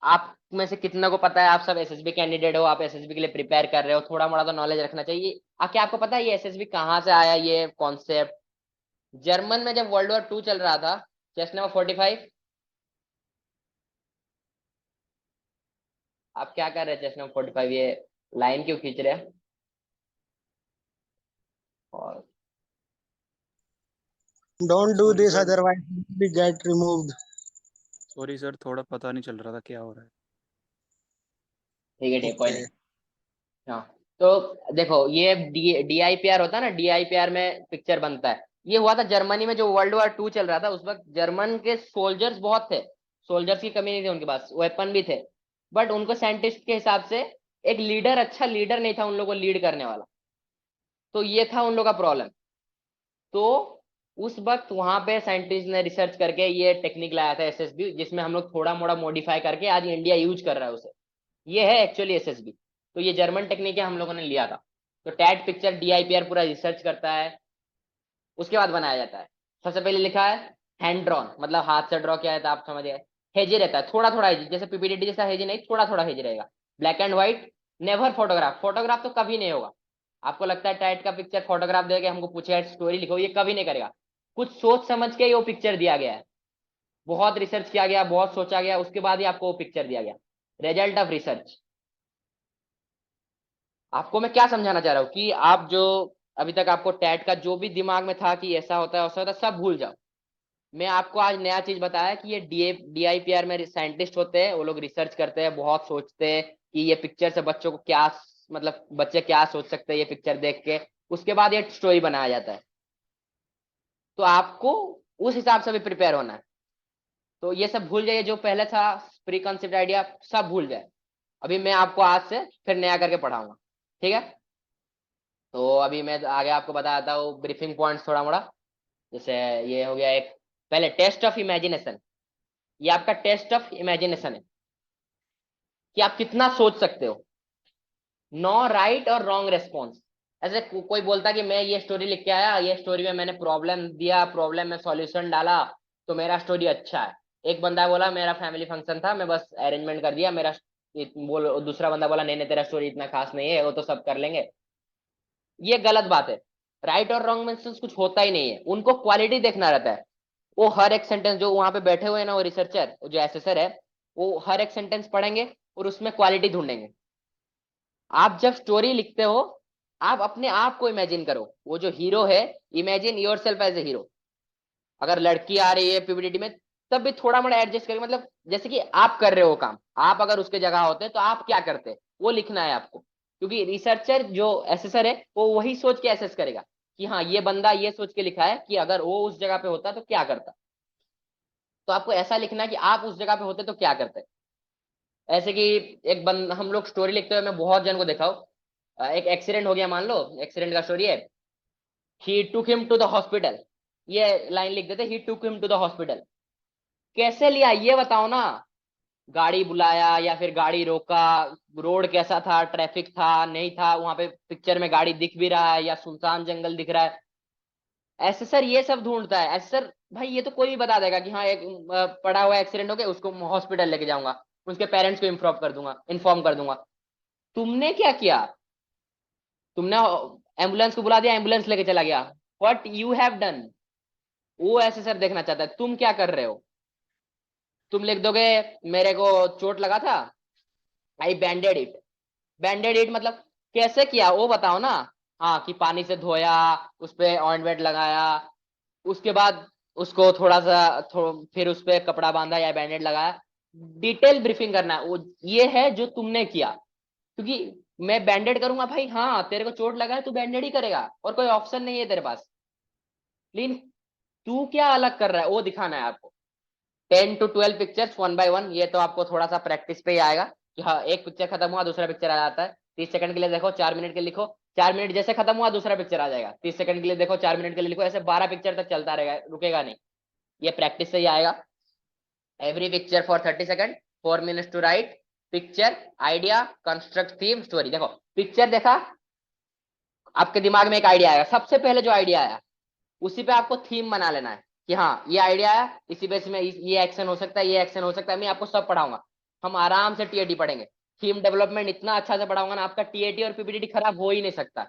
आप में से कितना को पता है, आप सब SSB कैंडिडेट हो, आप SSB के लिए प्रिपेयर कर रहे हो, थोड़ा मोड़ा तो नॉलेज रखना चाहिए। क्या आपको पता है ये SSB कहाँ से आया ये कॉन्सेप्ट? जर्मन में जब वर्ल्ड वॉर 2 चल रहा था, चेस्ट नंबर 45। आप क्या कर रहे हैं चेस्ट नंबर 45? ये लाइन क्यों खींच रहे हैं? और Don't do sorry this, sir, otherwise we get removed. Sorry sir, थोड़ा पता नहीं चल रहा था क्या हो रहा है। ठीक है, ठीक, कोई नहीं। Okay. हाँ, तो देखो ये DIPR होता है ना, DIPR में पिक्चर बनता है। ये हुआ था जर्मनी में, जो वर्ल्ड वॉर 2 चल रहा था उस वक्त जर्मन के सोल्जर्स बहुत थे। सोल्जर्स की कमी नहीं थी, उनके पास वेपन भी थे, बट उनको साइंटिस्ट के हिसाब से एक लीडर, अच्छा लीडर नहीं था उन लोगों को लीड करने वाला। तो ये था उन लोगों का प्रॉब्लम। तो उस वक्त वहां पे साइंटिस्ट ने रिसर्च करके ये टेक्निक लाया था SSB, जिसमें हम लोग थोड़ा मोड़ा मॉडिफाई करके आज इंडिया यूज कर रहा है उसे। ये है एक्चुअली SSB। तो ये जर्मन टेक्निक है, हम लोगों ने लिया था। तो टैट पिक्चर DIPR पूरा रिसर्च करता है, उसके बाद बनाया जाता है। सबसे पहले लिखा है हैंड ड्रॉन, मतलब हाथ से ड्रॉ किया है, तो आप समझ गए। हेजी रहता है, थोड़ा थोड़ा हेजी, जैसे पीपीटीटी जैसा हेजी नहीं, थोड़ा थोड़ा हेजी रहेगा। Black and white, never photograph. Photograph तो कभी नहीं होगा। आपको लगता है टैट का पिक्चर फोटोग्राफ देके हमको पूछेगा स्टोरी लिखो, ये कभी नहीं करेगा। कुछ सोच समझ के ही वो पिक्चर दिया गया है। बहुत रिसर्च किया गया, बहुत सोचा गया, उसके बाद ही आपको वो पिक्चर दिया गया। Result of research. आपको मैं क्या समझाना चाह रहा हूँ कि आप जो अभी तक आपको टैट का जो भी दिमाग में था कि ऐसा होता है वैसा होता है, सब भूल जाओ। मैं आपको आज नया चीज बताया कि ये DIPR में साइंटिस्ट होते हैं, वो लोग रिसर्च करते हैं, बहुत सोचते हैं कि ये पिक्चर से बच्चों को क्या, मतलब बच्चे क्या सोच सकते हैं ये पिक्चर देख के। उसके बाद ये स्टोरी बनाया जाता है। तो आपको उस हिसाब से भी प्रिपेयर होना है। तो ये सब भूल जाइए, जो पहले था प्री कॉन्सेप्ट आइडिया, सब भूल जाए। अभी मैं आपको आज से फिर नया करके पढ़ाऊंगा, ठीक है? तो अभी मैं आगे आपको बताता हूँ ब्रीफिंग पॉइंट्स थोड़ा मोड़ा। जैसे ये हो गया एक, पहले टेस्ट ऑफ इमेजिनेशन। ये आपका टेस्ट ऑफ इमेजिनेशन है कि आप कितना सोच सकते हो। नो राइट और रॉन्ग रेस्पॉन्स। ऐसे कोई बोलता कि मैं ये स्टोरी लिख के आया, ये स्टोरी में मैंने प्रॉब्लम दिया, प्रॉब्लम में सॉल्यूशन डाला, तो मेरा स्टोरी अच्छा है। एक बंदा बोला मेरा फैमिली फंक्शन था, मैं बस अरेंजमेंट कर दिया, मेरा बोल। दूसरा बंदा बोला नहीं नहीं, तेरा स्टोरी इतना खास नहीं है, वो तो सब कर लेंगे। ये गलत बात है। राइट और रॉन्ग में कुछ होता ही नहीं है, उनको क्वालिटी देखना रहता है। वो हर एक सेंटेंस, जो वहां पे बैठे हुए हैं ना, वो रिसर्चर जो एसेसर है, वो हर एक सेंटेंस पढ़ेंगे और उसमें क्वालिटी ढूंढेंगे। आप जब स्टोरी लिखते हो, आप अपने आप को इमेजिन करो, वो जो हीरो है, imagine yourself as a hero. अगर लड़की आ रही है पीपीटी में, तब भी थोड़ा मोड़ा एडजस्ट करके, मतलब जैसे कि आप कर रहे हो काम, आप अगर उसके जगह होते तो आप क्या करते, वो लिखना है आपको। क्योंकि रिसर्चर जो एसेसर है, वो वही सोच के एसेस करेगा कि हाँ ये बंदा ये सोच के लिखा है कि अगर वो उस जगह पे होता तो क्या करता। तो आपको ऐसा लिखना है कि आप उस जगह पे होते तो क्या करते। ऐसे कि एक बंद हम लोग स्टोरी लिखते हुए मैं बहुत जन को देखा हूँ। एक एक्सीडेंट हो गया, मान लो एक्सीडेंट का स्टोरी है। He took him to the hospital. ये लाइन लिख देते, he took him to the hospital. कैसे लिया ये बताओ ना। गाड़ी बुलाया या फिर गाड़ी रोका, रोड कैसा था, ट्रैफिक था नहीं था, वहां पे पिक्चर में गाड़ी दिख भी रहा है या सुनसान जंगल दिख रहा है। ऐसे सर ये सब ढूंढता है। ऐसे सर भाई ये तो कोई भी बता देगा कि हाँ एक पड़ा हुआ एक्सीडेंट हो गया, उसको हॉस्पिटल लेके जाऊंगा, उसके पेरेंट्स को इन्फॉर्म कर दूंगा। तुमने क्या किया? तुमने एम्बुलेंस को बुला दिया, एम्बुलेंस लेके चला गया। What you have done? वो ऐसे सर देखना चाहता है तुम क्या कर रहे हो। तुम लिख दोगे मेरे को चोट लगा था, आई बैंडेड इट। बैंडेड इट मतलब कैसे किया वो बताओ ना। हाँ कि पानी से धोया, उस पे ऑइंटमेंट लगाया, उसके बाद उसको थोड़ा सा फिर उस पे कपड़ा बांधा या बैंडेड लगाया। डिटेल ब्रीफिंग करना है वो। ये है जो तुमने किया। क्योंकि मैं बैंडेड करूंगा भाई, हाँ तेरे को चोट लगा है तू बैंडेड ही करेगा, और कोई ऑप्शन नहीं है तेरे पास। लेकिन तू क्या अलग कर रहा है वो दिखाना है आपको। 10 to 12 पिक्चर्स 1 by 1, ये तो आपको थोड़ा सा प्रैक्टिस पे ही आएगा कि हाँ एक पिक्चर खत्म हुआ दूसरा पिक्चर आ जाता है। 30 सेकंड के लिए देखो, 4 मिनट के लिए लिखो, 4 मिनट जैसे खत्म हुआ दूसरा पिक्चर आ जाएगा। 30 सेकंड के लिए देखो, 4 मिनट के लिए लिखो, ऐसे 12 पिक्चर तक चलता रहेगा, रुकेगा नहीं। ये प्रैक्टिस से ही आएगा। Every picture for 30 second, 4 minutes to write picture, idea, construct theme, story. देखो पिक्चर देखा, आपके दिमाग में एक आइडिया आएगा, सबसे पहले जो आइडिया आया उसी पे आपको थीम बना लेना है कि हाँ ये आइडिया है, इसी बेस में ये एक्शन हो सकता है, ये एक्शन हो सकता है। मैं आपको सब पढ़ाऊंगा, हम आराम से टीएटी पढ़ेंगे। थीम डेवलपमेंट इतना अच्छा से पढ़ाऊंगा ना, आपका टीएटी और पीपीटी खराब हो ही नहीं सकता।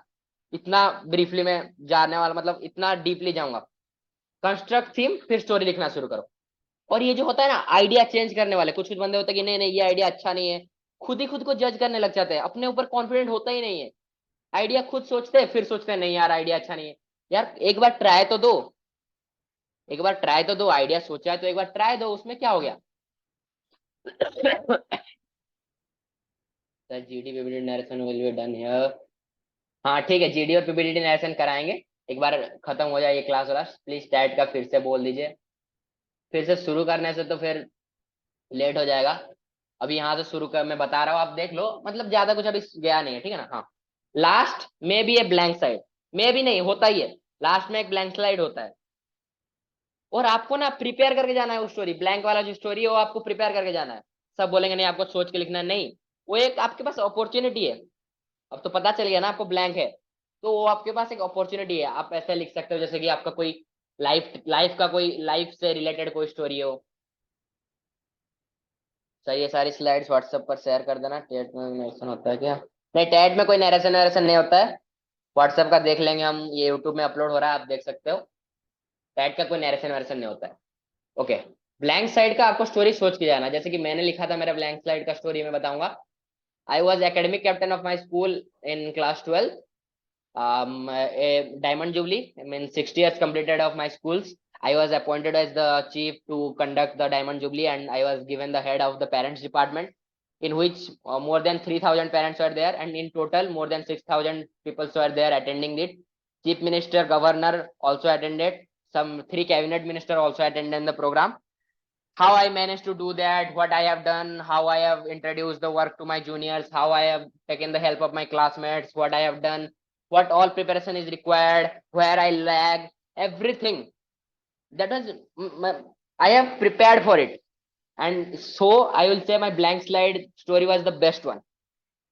इतना ब्रीफली में जानने वाला, मतलब इतना डीपली जाऊंगा। कंस्ट्रक्ट थीम, फिर स्टोरी लिखना शुरू करो। और ये जो होता है ना आइडिया चेंज करने वाले, कुछ कुछ बंदे होते हैं कि नहीं नहीं ये आइडिया अच्छा नहीं है, खुद ही खुद को जज करने लग जाते हैं, अपने ऊपर कॉन्फिडेंट होता ही नहीं है। आइडिया खुद सोचते हैं फिर सोचते हैं नहीं यार आइडिया अच्छा नहीं है। यार एक बार ट्राई तो दो, एक बार ट्राई तो दो। आइडिया सोचा है तो एक बार ट्राई दो, उसमें क्या हो गया। Sir GD PPT narration will be done here. हाँ ठीक है, जीडी और पीपीटी नरेशन कराएंगे। एक बार खत्म हो जाए ये क्लास वाला, प्लीज टैट का फिर से बोल दीजिए। फिर से शुरू करने से तो फिर लेट हो जाएगा। अभी यहाँ से शुरू कर, मैं बता रहा हूँ आप देख लो, मतलब ज्यादा कुछ अभी गया नहीं है, ठीक है ना। हाँ लास्ट में भी ये ब्लैंक साइड, में भी नहीं होता ही है, लास्ट में एक ब्लैंक स्लाइड होता है। और आपको ना प्रिपेयर करके जाना है वो स्टोरी, ब्लैंक वाला जो स्टोरी है वो आपको प्रिपेयर करके जाना है। सब बोलेंगे नहीं आपको सोच के लिखना है, नहीं। वो एक आपके पास अपॉर्चुनिटी है। अब तो पता चल गया ना आपको ब्लैंक है, तो वो आपके पास एक अपॉर्चुनिटी है। आप ऐसे लिख सकते हो जैसे कि आपका कोई लाइफ लाइफ का कोई लाइफ से रिलेटेड कोई स्टोरी हो। सर ये सारी स्लाइड्स व्हाट्सएप पर शेयर कर देना। टेट में नरेशन होता है क्या? नहीं टेट में कोई नरेशन नरेशन नहीं होता है। व्हाट्सएप का देख लेंगे हम, ये यूट्यूब में अपलोड हो रहा है आप देख सकते हो। टेट का कोई नरेशन वरेशन नहीं होता है। ओके। ब्लैंक साइड का आपको स्टोरी सोच के जाना, जैसे कि मैंने लिखा था मेरा ब्लैंक स्लाइड का स्टोरी मैं बताऊंगा। I was academic captain of my school in class 12, a diamond jubilee, I mean 60 years completed of my schools. I was appointed as the chief to conduct the diamond jubilee, and I was given the head of the parents department, in which more than 3,000 parents were there, and in total more than 6,000 people were there attending it. Chief minister, governor also attended, some 3 cabinet minister also attended the program. How I managed to do that, what I have done, how I have introduced the work to my juniors, how I have taken the help of my classmates, what I have done, what all preparation is required, where I lag, everything. That was, I have prepared for it. And so I will say my blank slide story was the best one.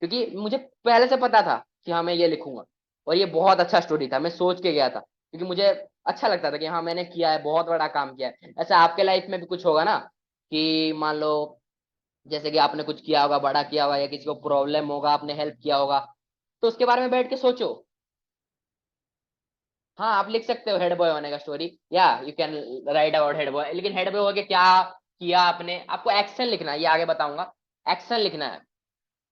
क्योंकि मुझे पहले से पता था कि हाँ मैं ये लिखूंगा, और ये बहुत अच्छा स्टोरी था, मैं सोच के गया था क्योंकि मुझे अच्छा लगता था कि हाँ मैंने किया है, बहुत बड़ा काम किया है। ऐसे आपके लाइफ में भी कुछ होगा ना, कि मान लो जैसे कि आपने कुछ किया होगा, बड़ा किया होगा, या किसी को प्रॉब्लम होगा आपने हेल्प किया होगा, तो उसके बारे में बैठ के सोचो। हाँ आप लिख सकते हो हेड बॉय होने का स्टोरी, या you can write about head boy, लेकिन हेड बॉय होके क्या किया आपने, आपको एक्शन लिखना है, ये आगे बताऊंगा। एक्शन लिखना है,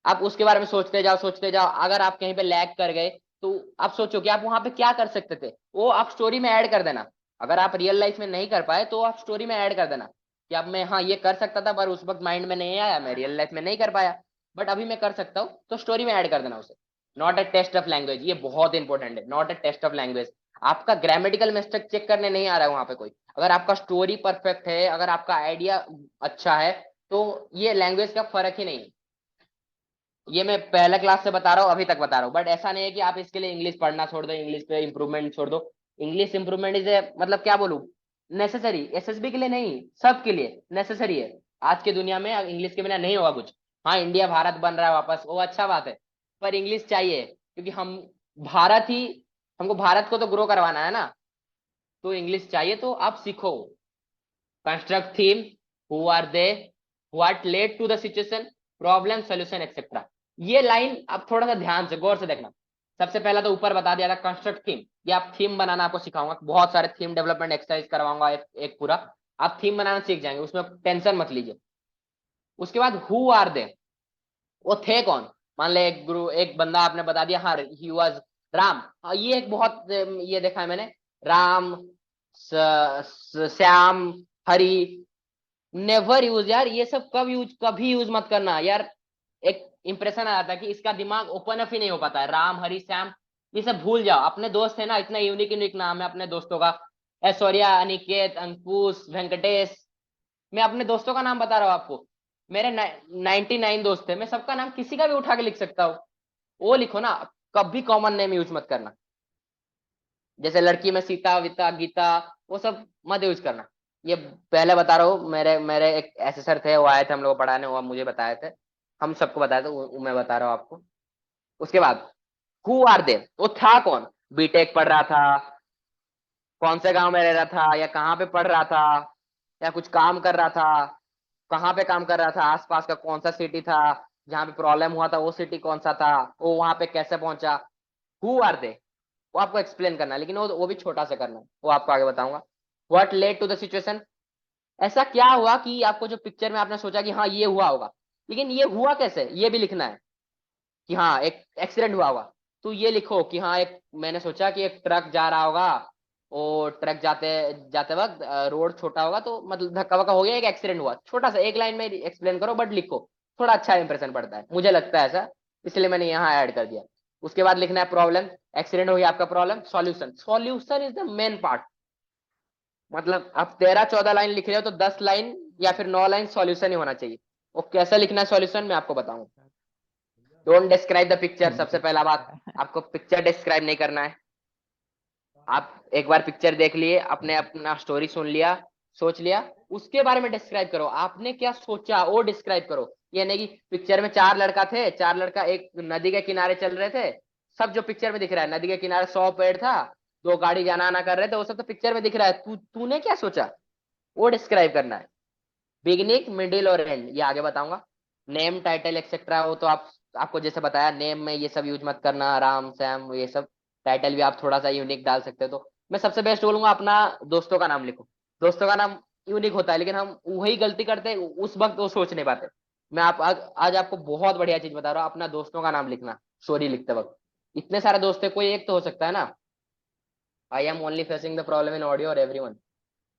आप उसके बारे में सोचते जाओ सोचते जाओ। अगर आप कहीं पे लैग कर गए तो आप सोचो कि आप वहां पे क्या कर सकते थे, वो आप स्टोरी में ऐड कर देना। अगर आप रियल लाइफ में नहीं कर पाए तो आप स्टोरी में ऐड कर देना कि अब मैं हाँ ये कर सकता था पर उस वक्त माइंड में नहीं आया, मैं रियल लाइफ में नहीं कर पाया, बट अभी मैं कर सकता हूँ, तो स्टोरी में ऐड कर देना उसे। Not a test of language, ये बहुत इंपॉर्टेंट है, not a test of language. आपका ग्रामेटिकल मिस्टेक चेक करने नहीं आ रहा है वहां पे कोई, अगर आपका स्टोरी परफेक्ट है, अगर आपका आइडिया अच्छा है, तो ये लैंग्वेज का फर्क ही नहीं है। ये मैं पहले क्लास से बता रहा हूँ, अभी तक बता रहा हूँ, बट ऐसा नहीं है कि आप इसके लिए इंग्लिश पढ़ना छोड़ दो, इंग्लिश पे इंप्रूवमेंट छोड़ दो। इंग्लिश इंप्रूवमेंट इज ए, मतलब क्या बोलूं, नेसेसरी, एसएसबी के लिए नहीं, सबके लिए नेसेसरी है। आज की दुनिया में इंग्लिश के बिना नहीं होगा कुछ। हाँ, इंडिया भारत बन रहा है वापस, वो अच्छा बात है, पर इंग्लिश चाहिए, क्योंकि हम भारत ही, हमको भारत को तो ग्रो करवाना है ना, तो इंग्लिश चाहिए, तो आप सीखो। Construct theme, who are they, what led to the situation, problem solution etcetera. ये लाइन आप थोड़ा सा ध्यान से गौर से देखना। सबसे पहला तो ऊपर बता दिया था कंस्ट्रक्ट थीम, ये आप थीम बनाना आपको सिखाऊंगा, बहुत सारे थीम डेवलपमेंट एक्सरसाइज करवाऊंगा, एक पूरा आप थीम बनाना सीख जाएंगे, उसमें टेंशन मत लीजिए। उसके बाद हु आर दे, वो थे कौन। मान ले एक गुरु, एक बंदा आपने बता दिया, हाँ ही वाज राम, हाँ ये एक बहुत ये देखा है मैंने, राम, श्याम, हरि। नेवर यूज यार, ये सब कभी यूज मत करना यार। एक इंप्रेशन आ जाता है कि इसका दिमाग ओपन अप ही नहीं हो पाता है। राम, हरि, श्याम, ये सब भूल जाओ। अपने दोस्त है ना, इतना यूनिक यूनिक नाम है अपने दोस्तों का, ऐश्वर्या, अनिकेत, अंकुश, वेंकटेश। मैं अपने दोस्तों का नाम बता रहा हूँ आपको, मेरे 99 दोस्त है, मैं सबका नाम किसी का भी उठा के लिख सकता हूँ। वो लिखो ना, कभी कॉमन नेम यूज मत करना। जैसे लड़की में सीता, विता, गीता, वो सब मत यूज करना। ये पहले बता रहा हूँ, मेरे मेरे एक ऐसे सर थे, वो आए थे हम लोग को पढ़ाने, वो मुझे बताए थे, हम सबको बताए थे, वो मैं बता रहा हूँ आपको। उसके बाद हु आर दे, वो था कौन, बीटेक पढ़ रहा था, कौन से गांव में रह रहा था, या कहाँ पे पढ़ रहा था, या कुछ काम कर रहा था, कहाँ पे काम कर रहा था, आसपास का कौन सा सिटी था, जहाँ पे प्रॉब्लम हुआ था वो सिटी कौन सा था, वो वहां पे कैसे पहुंचा। हु आर दे, वो आपको एक्सप्लेन करना है, लेकिन वो भी छोटा सा करना है, वो आपको आगे बताऊंगा। What led to the situation, ऐसा क्या हुआ कि आपको जो पिक्चर में आपने सोचा कि हाँ ये हुआ होगा, लेकिन ये हुआ कैसे, ये भी लिखना है। कि हाँ एक एक्सीडेंट हुआ होगा, तो ये लिखो कि हाँ एक, मैंने सोचा कि एक ट्रक जा रहा होगा, और ट्रक जाते जाते वक्त रोड छोटा होगा, तो मतलब धक्का वक्का हो गया, एक एक्सीडेंट हुआ। छोटा सा एक लाइन में एक्सप्लेन करो, बट लिखो, थोड़ा अच्छा इंप्रेशन पड़ता है, मुझे लगता है ऐसा, इसलिए मैंने यहाँ ऐड कर दिया। उसके बाद लिखना है प्रॉब्लम, एक्सीडेंट हो गया आपका, problem, solution, solution is the main part. मतलब आप 13-14 लाइन लिख रहे हो, तो 10 लाइन या फिर 9 लाइन सॉल्यूशन ही होना चाहिए। वो कैसे लिखना है सॉल्यूशन, मैं आपको बताऊंगा। डोंट डिस्क्राइब द पिक्चर, सबसे पहला बात, आपको पिक्चर डिस्क्राइब नहीं करना है। आप एक बार पिक्चर देख लिए, अपने अपना स्टोरी सुन लिया, सोच लिया, उसके बारे में डिस्क्राइब करो, आपने क्या सोचा वो डिस्क्राइब करो। ये नहीं कि पिक्चर में 4 लड़का थे, 4 लड़का एक नदी के किनारे चल रहे थे, सब जो पिक्चर में दिख रहा है, नदी के किनारे 100 पेड़ था, 2 गाड़ी जाना आना कर रहे थे, वो सब तो पिक्चर में दिख रहा है, तूने क्या सोचा, वो डिस्क्राइब करना है। बिगनिंग, मिडिल और एंड ये आगे बताऊंगा। नेम, टाइटल एक्सेट्रा, वो तो आप, आपको जैसे बताया, नेम में ये सब यूज मत करना, राम, सैम, ये सब। टाइटल भी आप थोड़ा सा यूनिक डाल सकते हो, तो मैं सबसे बेस्ट बोलूंगा अपना दोस्तों का नाम लिखो। दोस्तों का नाम यूनिक होता है, लेकिन हम वही गलती करते हैं, उस वक्त वो सोच नहीं पाते। मैं आज आपको बहुत बढ़िया चीज बता रहा हूँ, अपना दोस्तों का नाम लिखना स्टोरी लिखते वक्त। इतने सारे दोस्त है, कोई एक तो हो सकता है ना। I am only facing the problem in audio और एवरीवन।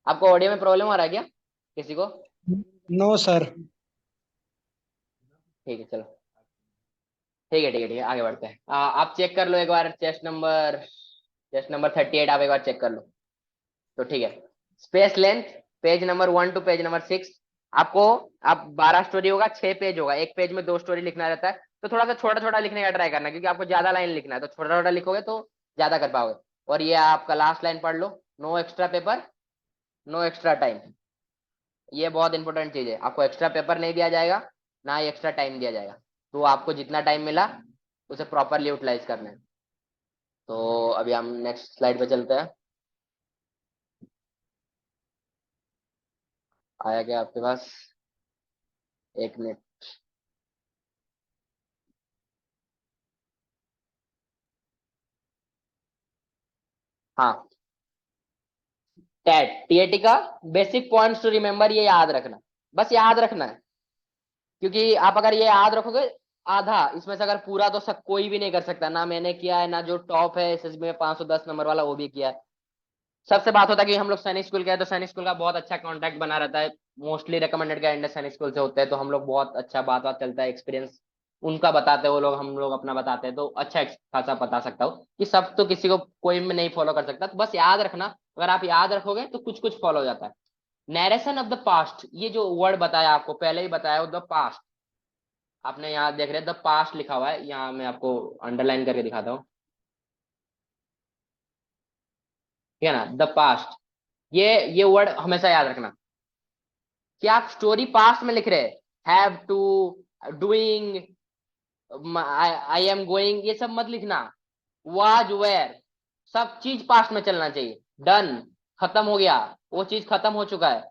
आपको ऑडियो में प्रॉब्लम आ रहा है क्या किसी को? No sir. ठीक है चलो, ठीक है ठीक है ठीक है, आगे बढ़ते हैं। आप चेक कर लो एक बार, चेस्ट नंबर 38 आप एक बार चेक कर लो, तो ठीक है। Space length, page number 1 to page number 6। आपको, आप 12 स्टोरी होगा, 6 पेज होगा, एक पेज में 2 स्टोरी लिखना रहता है, तो थोड़ा सा छोटा छोटा लिखने का ट्राई करना, क्योंकि आपको ज्यादा लाइन लिखना है, तो छोटा छोटा लिखोगे तो ज्यादा कर पाओगे। और ये आपका लास्ट लाइन पढ़ लो, no extra paper, no extra time. ये बहुत इंपॉर्टेंट चीज है, आपको एक्स्ट्रा पेपर नहीं दिया जाएगा, ना ही एक्स्ट्रा टाइम दिया जाएगा, तो आपको जितना टाइम मिला उसे प्रॉपरली यूटिलाइज करना है। तो अभी हम नेक्स्ट स्लाइड पे चलते हैं। आया क्या आपके पास? एक मिनट। हाँ, टेट, टीएटी का बेसिक पॉइंट्स टू रिमेम्बर, ये याद रखना, बस याद रखना है। क्योंकि आप अगर ये याद रखोगे आधा, इसमें से अगर पूरा तो सब कोई भी नहीं कर सकता, ना मैंने किया है, ना जो टॉप है एसएसबी में 510 नंबर वाला वो भी किया है। सबसे बात होता है कि हम लोग सैनिक स्कूल के हैं, तो सैनिक स्कूल का बहुत अच्छा कांटेक्ट बना रहता है, मोस्टली रिकमेंडेड कैंडिडेट सैनिक स्कूल से होते हैं, तो हम लोग बहुत अच्छा बात बात चलता है, एक्सपीरियंस उनका बताते हैं वो लोग, हम लोग अपना बताते हैं, तो अच्छा खासा बता सकता हूँ कि सब तो किसी को कोई में नहीं फॉलो कर सकता, तो बस याद रखना। अगर आप याद रखोगे तो कुछ कुछ फॉलो हो जाता है। नरेशन ऑफ द पास्ट, ये जो वर्ड बताया आपको पहले ही बताया, द पास्ट, आपने यहाँ देख रहे द पास्ट लिखा हुआ है, यहाँ मैं आपको अंडरलाइन करके दिखाता हूँ। ठीक है ना, द पास्ट, ये वर्ड हमेशा याद रखना कि आप स्टोरी पास्ट में लिख रहे हैं, have to, doing, I am going, ये सब मत लिखना। वाज, वेयर, सब चीज पास्ट में चलना चाहिए। डन, खत्म हो गया, वो चीज खत्म हो चुका है,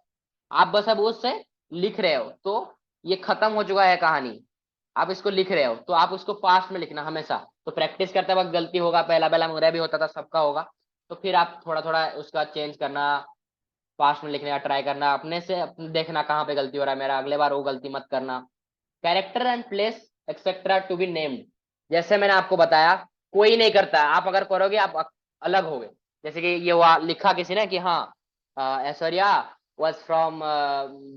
आप बस अब उससे लिख रहे हो, तो ये खत्म हो चुका है कहानी, आप इसको लिख रहे हो, तो आप उसको पास्ट में लिखना हमेशा। तो प्रैक्टिस करते वक्त गलती होगा, पहला पहला मेरा भी होता था, सबका होगा, तो फिर आप थोड़ा थोड़ा उसका चेंज करना, पास्ट में लिखने का ट्राई करना, अपने से देखना कहाँ पे गलती हो रहा है मेरा, अगले बार वो गलती मत करना। Character and place etcetera to be named, जैसे मैंने आपको बताया, कोई नहीं करता, आप अगर करोगे आप अलग होगे। जैसे कि ये हुआ लिखा किसी ने कि हाँ Aishwarya was from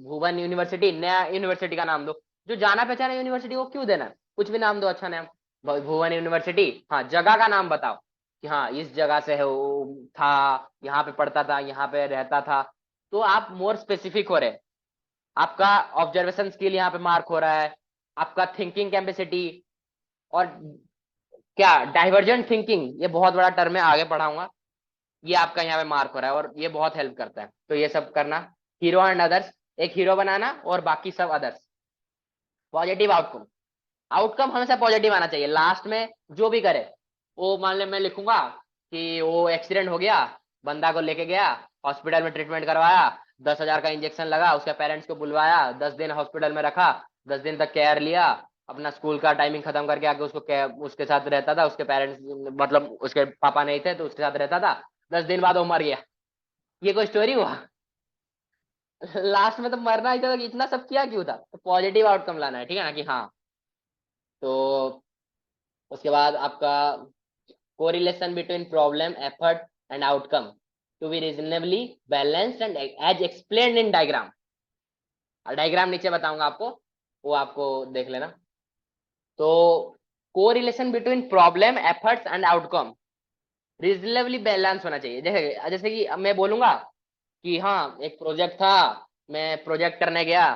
Bhuvan university, नया यूनिवर्सिटी का नाम दो, जो जाना पहचाना यूनिवर्सिटी को क्यों देना, कुछ भी नाम दो, अच्छा नाम, भुवन यूनिवर्सिटी, हाँ जगह का नाम बताओ कि हाँ इस जगह से है वो, था, यहाँ पे पढ़ता था, यहाँ पे रहता था, तो आप मोर स्पेसिफिक हो रहे, आपका ऑब्जर्वेशन स्किल यहाँ पे मार्क हो रहा है, आपका थिंकिंग कैपेसिटी, और क्या डाइवर्जेंट थिंकिंग, ये बहुत बड़ा टर्म है, आगे पढ़ाऊंगा, ये आपका यहाँ पे मार्क हो रहा है, और ये बहुत हेल्प करता है, तो ये सब करना। हीरो एंड अदर्स, एक हीरो बनाना और बाकी सब अदर्स। पॉजिटिव आउटकम, आउटकम हमेशा पॉजिटिव आना चाहिए, लास्ट में जो भी करे, वो मान ले मैं लिखूंगा कि वो एक्सीडेंट हो गया, बंदा को लेके गया हॉस्पिटल में, ट्रीटमेंट करवाया, 10,000 का इंजेक्शन लगा, उसके पेरेंट्स को बुलवाया, 10 दिन हॉस्पिटल में रखा, 10 दिन तक केयर लिया, अपना स्कूल का टाइमिंग खत्म करके आके उसको उसके साथ रहता था, उसके पेरेंट्स मतलब उसके पापा नहीं थे तो उसके साथ रहता था, 10 दिन बाद वो मर गया, ये कोई स्टोरी हुआ? लास्ट में तो मरना ही था, तो इतना सब किया क्यों था? तो पॉजिटिव आउटकम लाना है, ठीक है ना, कि हाँ। तो उसके बाद आपका correlation between problem, effort and outcome to be reasonably balanced and as explained in diagram. Diagram नीचे बताऊंगा आपको, वो आपको देख लेना। तो correlation between problem, efforts and outcome reasonably balance होना चाहिए। जैसे जैसे कि अब मैं बोलूंगा कि हाँ एक प्रोजेक्ट था, मैं प्रोजेक्ट करने गया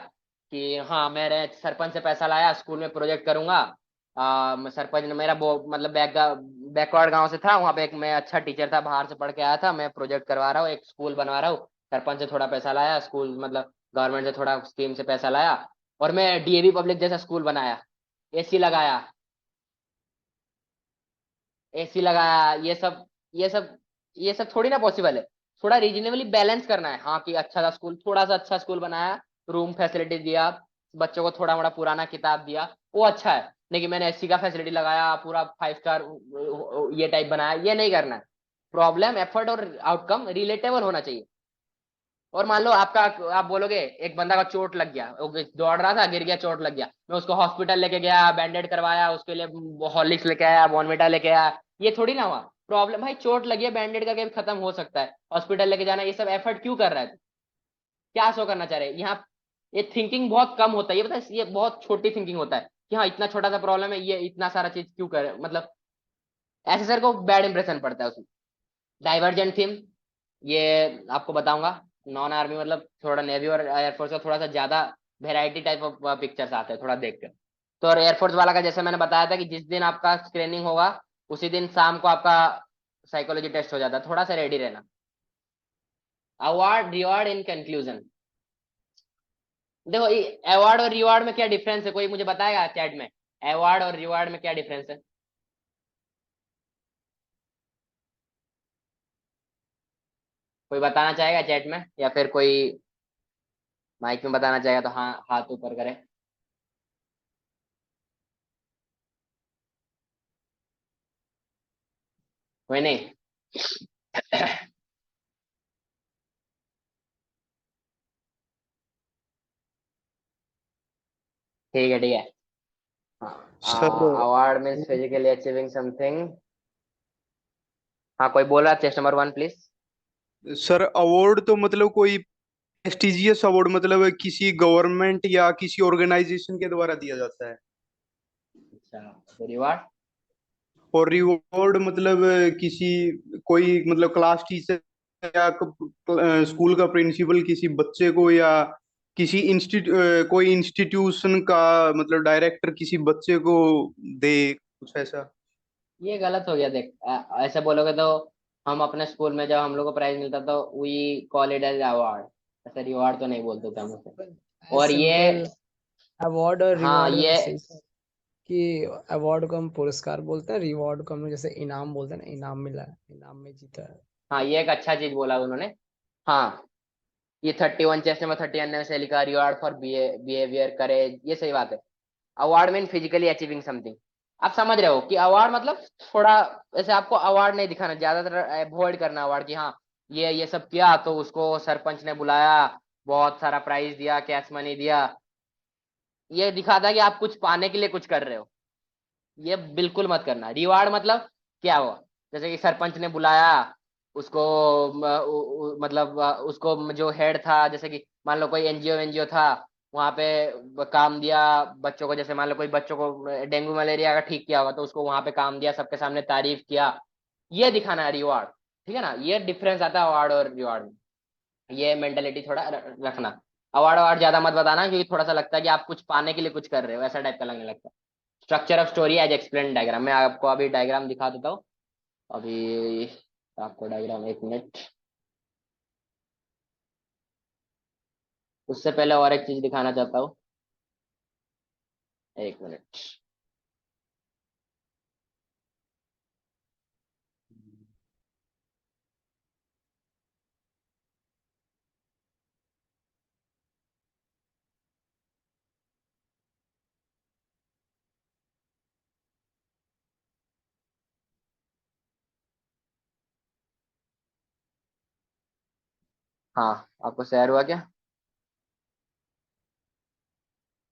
कि हाँ मेरे सरपंच से पैसा लाया, स्कूल में प्रोजेक्ट करूंगा, सरपंच ने मेरा मतलब बैकवर्ड गांव से था, वहाँ पे एक मैं अच्छा टीचर था, बाहर से पढ़ के आया था, मैं प्रोजेक्ट करवा रहा हूँ, एक स्कूल बनवा रहा हूँ, सरपंच से थोड़ा पैसा लाया, स्कूल मतलब गवर्नमेंट से थोड़ा स्कीम से पैसा लाया, और मैं डीएवी पब्लिक जैसा स्कूल बनाया, एसी लगाया, एसी लगाया, ये सब थोड़ी ना पॉसिबल है। थोड़ा रीजनेबली बैलेंस करना है, हाँ कि अच्छा सा स्कूल, थोड़ा सा अच्छा स्कूल बनाया, रूम फैसिलिटी दिया, बच्चों को थोड़ा मोड़ा पुराना किताब दिया, वो अच्छा है, लेकिन मैंने एसी का फैसिलिटी लगाया, पूरा 5 स्टार ये टाइप बनाया, ये नहीं करना है। प्रॉब्लम, एफर्ट और आउटकम रिलेटेबल होना चाहिए। और मान लो आपका, आप बोलोगे एक बंदा का चोट लग गया, वो दौड़ रहा था, गिर गया, चोट लग गया, मैं उसको हॉस्पिटल लेके गया, बैंडेड करवाया, उसके लिए हॉर्लिक्स लेके आया, बॉर्नविटा लेके आया, ये थोड़ी ना हुआ। प्रॉब्लम भाई, चोट लगी है, बैंडेड करके भी खत्म हो सकता है, हॉस्पिटल लेके जाना, ये सब एफर्ट क्यों कर रहा है तू? क्या शो करना चाह रहे हैं यहाँ? ये थिंकिंग बहुत कम होता है, ये पता है, ये बहुत छोटी थिंकिंग होता है कि हाँ इतना छोटा सा प्रॉब्लम है, ये इतना सारा चीज क्यों करे, मतलब ऐसे सर को बैड इंप्रेशन पड़ता है उसमें। डाइवर्जेंट थीम, ये आपको बताऊंगा, नॉन आर्मी मतलब थोड़ा नेवी और एयरफोर्स का थोड़ा सा ज्यादा वेराइटी टाइप ऑफ पिक्चर्स आते हैं, थोड़ा देख कर। तो और एयरफोर्स वाला का जैसे मैंने बताया था कि जिस दिन आपका स्क्रीनिंग होगा उसी दिन शाम को आपका साइकोलॉजी टेस्ट हो जाता है, थोड़ा सा रेडी रहना। अवार्ड रिवॉर्ड इन कंक्लूजन, देखो अवार्ड और रिवॉर्ड में क्या डिफरेंस है, कोई मुझे बताएगा चैट में, अवार्ड और रिवॉर्ड में क्या डिफरेंस है? कोई बताना चाहेगा चैट में, या फिर कोई माइक में बताना चाहेगा तो हाँ हाथ ऊपर करें। कोई नहीं? ठीक है, ठीक है। Sir award means physically achieving something. हाँ कोई बोल रहा, chest number 1 please. Sir award तो मतलब कोई प्रेस्टिजियस अवार्ड, मतलब किसी गवर्नमेंट या किसी ऑर्गेनाइजेशन के द्वारा दिया जाता है। अच्छा, तो रिवार्ड? और रिवॉर्ड मतलब किसी, कोई मतलब क्लास टीचर या स्कूल का प्रिंसिपल किसी बच्चे को, या किसी कोई इंस्टीट्यूशन का मतलब डायरेक्टर किसी बच्चे को दे, कुछ ऐसा। ये गलत हो गया, देख ऐसे बोलोगे तो हम अपने स्कूल में जब हम लोग को प्राइज मिलता था we call it as award, ऐसा रिवॉर्ड तो नहीं बोलते थे हम उसे। एज और ये सिंपल अवार्ड और हाँ रिवॉर्ड ये में सही है कि अवार्ड को हम पुरस्कार बोलते हैं, रिवॉर्ड को हम लोग जैसे इनाम बोलते हैं ना, इनाम मिला है, इनाम में जीता है। हाँ ये एक अच्छा चीज बोला उन्होंने। हाँ ये 31 चेस्ट नंबर 31 ने से लिखा रिवॉर्ड फॉर बिहेवियर करेज, ये सही बात है। Award mean physically achieving something. आप समझ रहे हो कि अवार्ड मतलब थोड़ा ऐसे आपको अवार्ड नहीं दिखाना, ज्यादातर अवॉइड करना अवार्ड की। हाँ ये सब किया तो उसको सरपंच ने बुलाया, बहुत सारा प्राइज दिया, कैश मनी दिया, ये दिखाता है कि आप कुछ पाने के लिए कुछ कर रहे हो। ये बिल्कुल मत करना। रिवार्ड मतलब क्या हुआ, जैसे कि सरपंच ने बुलाया उसको, मतलब उसको जो हेड था, जैसे कि मान लो कोई एनजीओ एनजीओ था, वहां पे काम दिया बच्चों को, जैसे मान लो कोई बच्चों को डेंगू मलेरिया का ठीक किया हुआ तो उसको वहां पे काम दिया, सबके सामने तारीफ किया, ये दिखाना है रिवार्ड। ठीक है ना, ये डिफरेंस आता है अवार्ड और रिवार्ड में। ये मेंटेलिटी थोड़ा रखना। अवार्ड अवार्ड ज्यादा मत बताना, क्योंकि थोड़ा सा लगता है कि आप कुछ पाने के लिए कुछ कर रहे हो, ऐसा टाइप का लगने लगता है। Structure of story as explain diagram, मैं आपको अभी डायग्राम दिखा देता हूँ अभी, आपको डायग्राम, एक मिनट। उससे पहले और एक चीज दिखाना चाहता हूँ, एक मिनट। हाँ आपको शेयर हुआ क्या?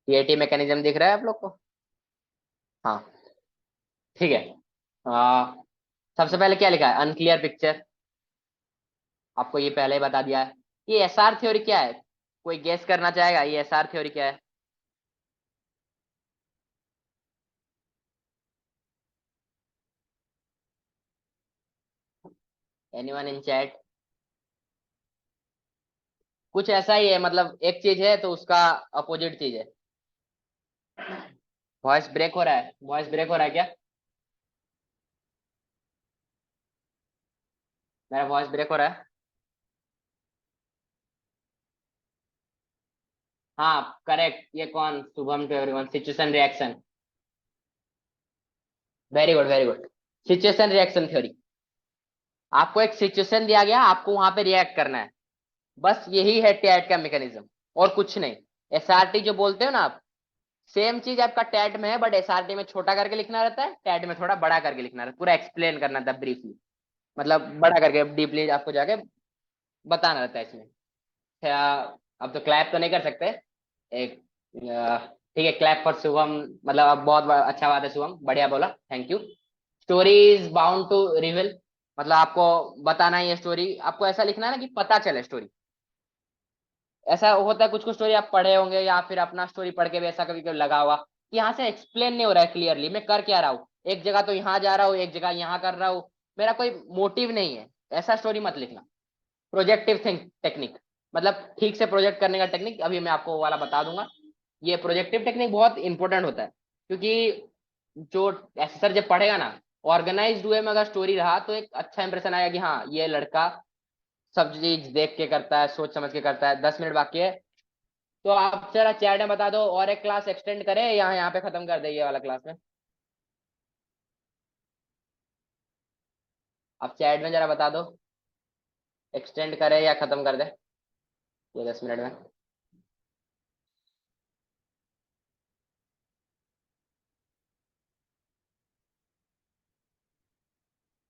टीएटी मैकेनिज्म दिख रहा है आप लोग को? हाँ ठीक है। आ, सबसे पहले क्या लिखा है, अनक्लियर पिक्चर, आपको ये पहले ही बता दिया है। ये एसआर थ्योरी क्या है, कोई गेस करना चाहेगा ये एसआर थ्योरी क्या है? Anyone in chat? कुछ ऐसा ही है, मतलब एक चीज है तो उसका अपोजिट चीज है। वॉइस ब्रेक हो रहा है, वॉइस ब्रेक हो रहा है क्या? मेरा वॉइस ब्रेक हो रहा है? हाँ करेक्ट, ये कौन, Shubham to everyone, situation reaction. Very good very good. Situation reaction theory, आपको एक सिचुएशन दिया गया, आपको वहां पे रिएक्ट करना है, बस यही है टैट का मैकेनिज्म, और कुछ नहीं। एसआरटी जो बोलते हो ना आप, सेम चीज आपका टैट में है, बट एसआरटी में छोटा करके लिखना रहता है, टैट में थोड़ा बड़ा करके लिखना रहता है, पूरा एक्सप्लेन करना था ब्रीफली, मतलब बड़ा करके डीपली आपको जाके बताना रहता है इसमें। क्या, अब तो क्लैप तो नहीं कर सकते, एक ठीक है, क्लैप फॉर शुभम, मतलब अब बहुत अच्छा बात है शुभम, बढ़िया बोला, thank you. Story is bound to reveal, मतलब आपको बताना ही है स्टोरी, आपको ऐसा लिखना है ना कि पता चले स्टोरी। ऐसा होता है कुछ कुछ स्टोरी आप पढ़े होंगे या फिर अपना स्टोरी पढ़ के भी ऐसा कभी कभी लगा होगा कि यहाँ से एक्सप्लेन नहीं हो रहा है क्लियरली, मैं कर क्या रहा हूँ, एक जगह तो यहाँ जा रहा हूँ, एक जगह यहाँ कर रहा हूँ, मेरा कोई मोटिव नहीं है, ऐसा स्टोरी मत लिखना। प्रोजेक्टिव थिंक टेक्निक, मतलब ठीक से प्रोजेक्ट करने का टेक्निक, अभी मैं आपको वो वाला बता दूंगा। ये प्रोजेक्टिव टेक्निक बहुत इंपॉर्टेंट होता है, क्योंकि जो एसेसर जब पढ़ेगा ना, ऑर्गेनाइज्ड वे में अगर स्टोरी रहा तो एक अच्छा इंप्रेशन आएगा कि हाँ ये लड़का सब चीज देख के करता है, सोच समझ के करता है। 10 मिनट बाकी है, तो आप जरा चैट में बता दो, और एक क्लास एक्सटेंड करें या यहाँ पे खत्म कर दे ये वाला क्लास में? आप चैट में जरा बता दो, एक्सटेंड करें या खत्म कर दे ये 10 मिनट में?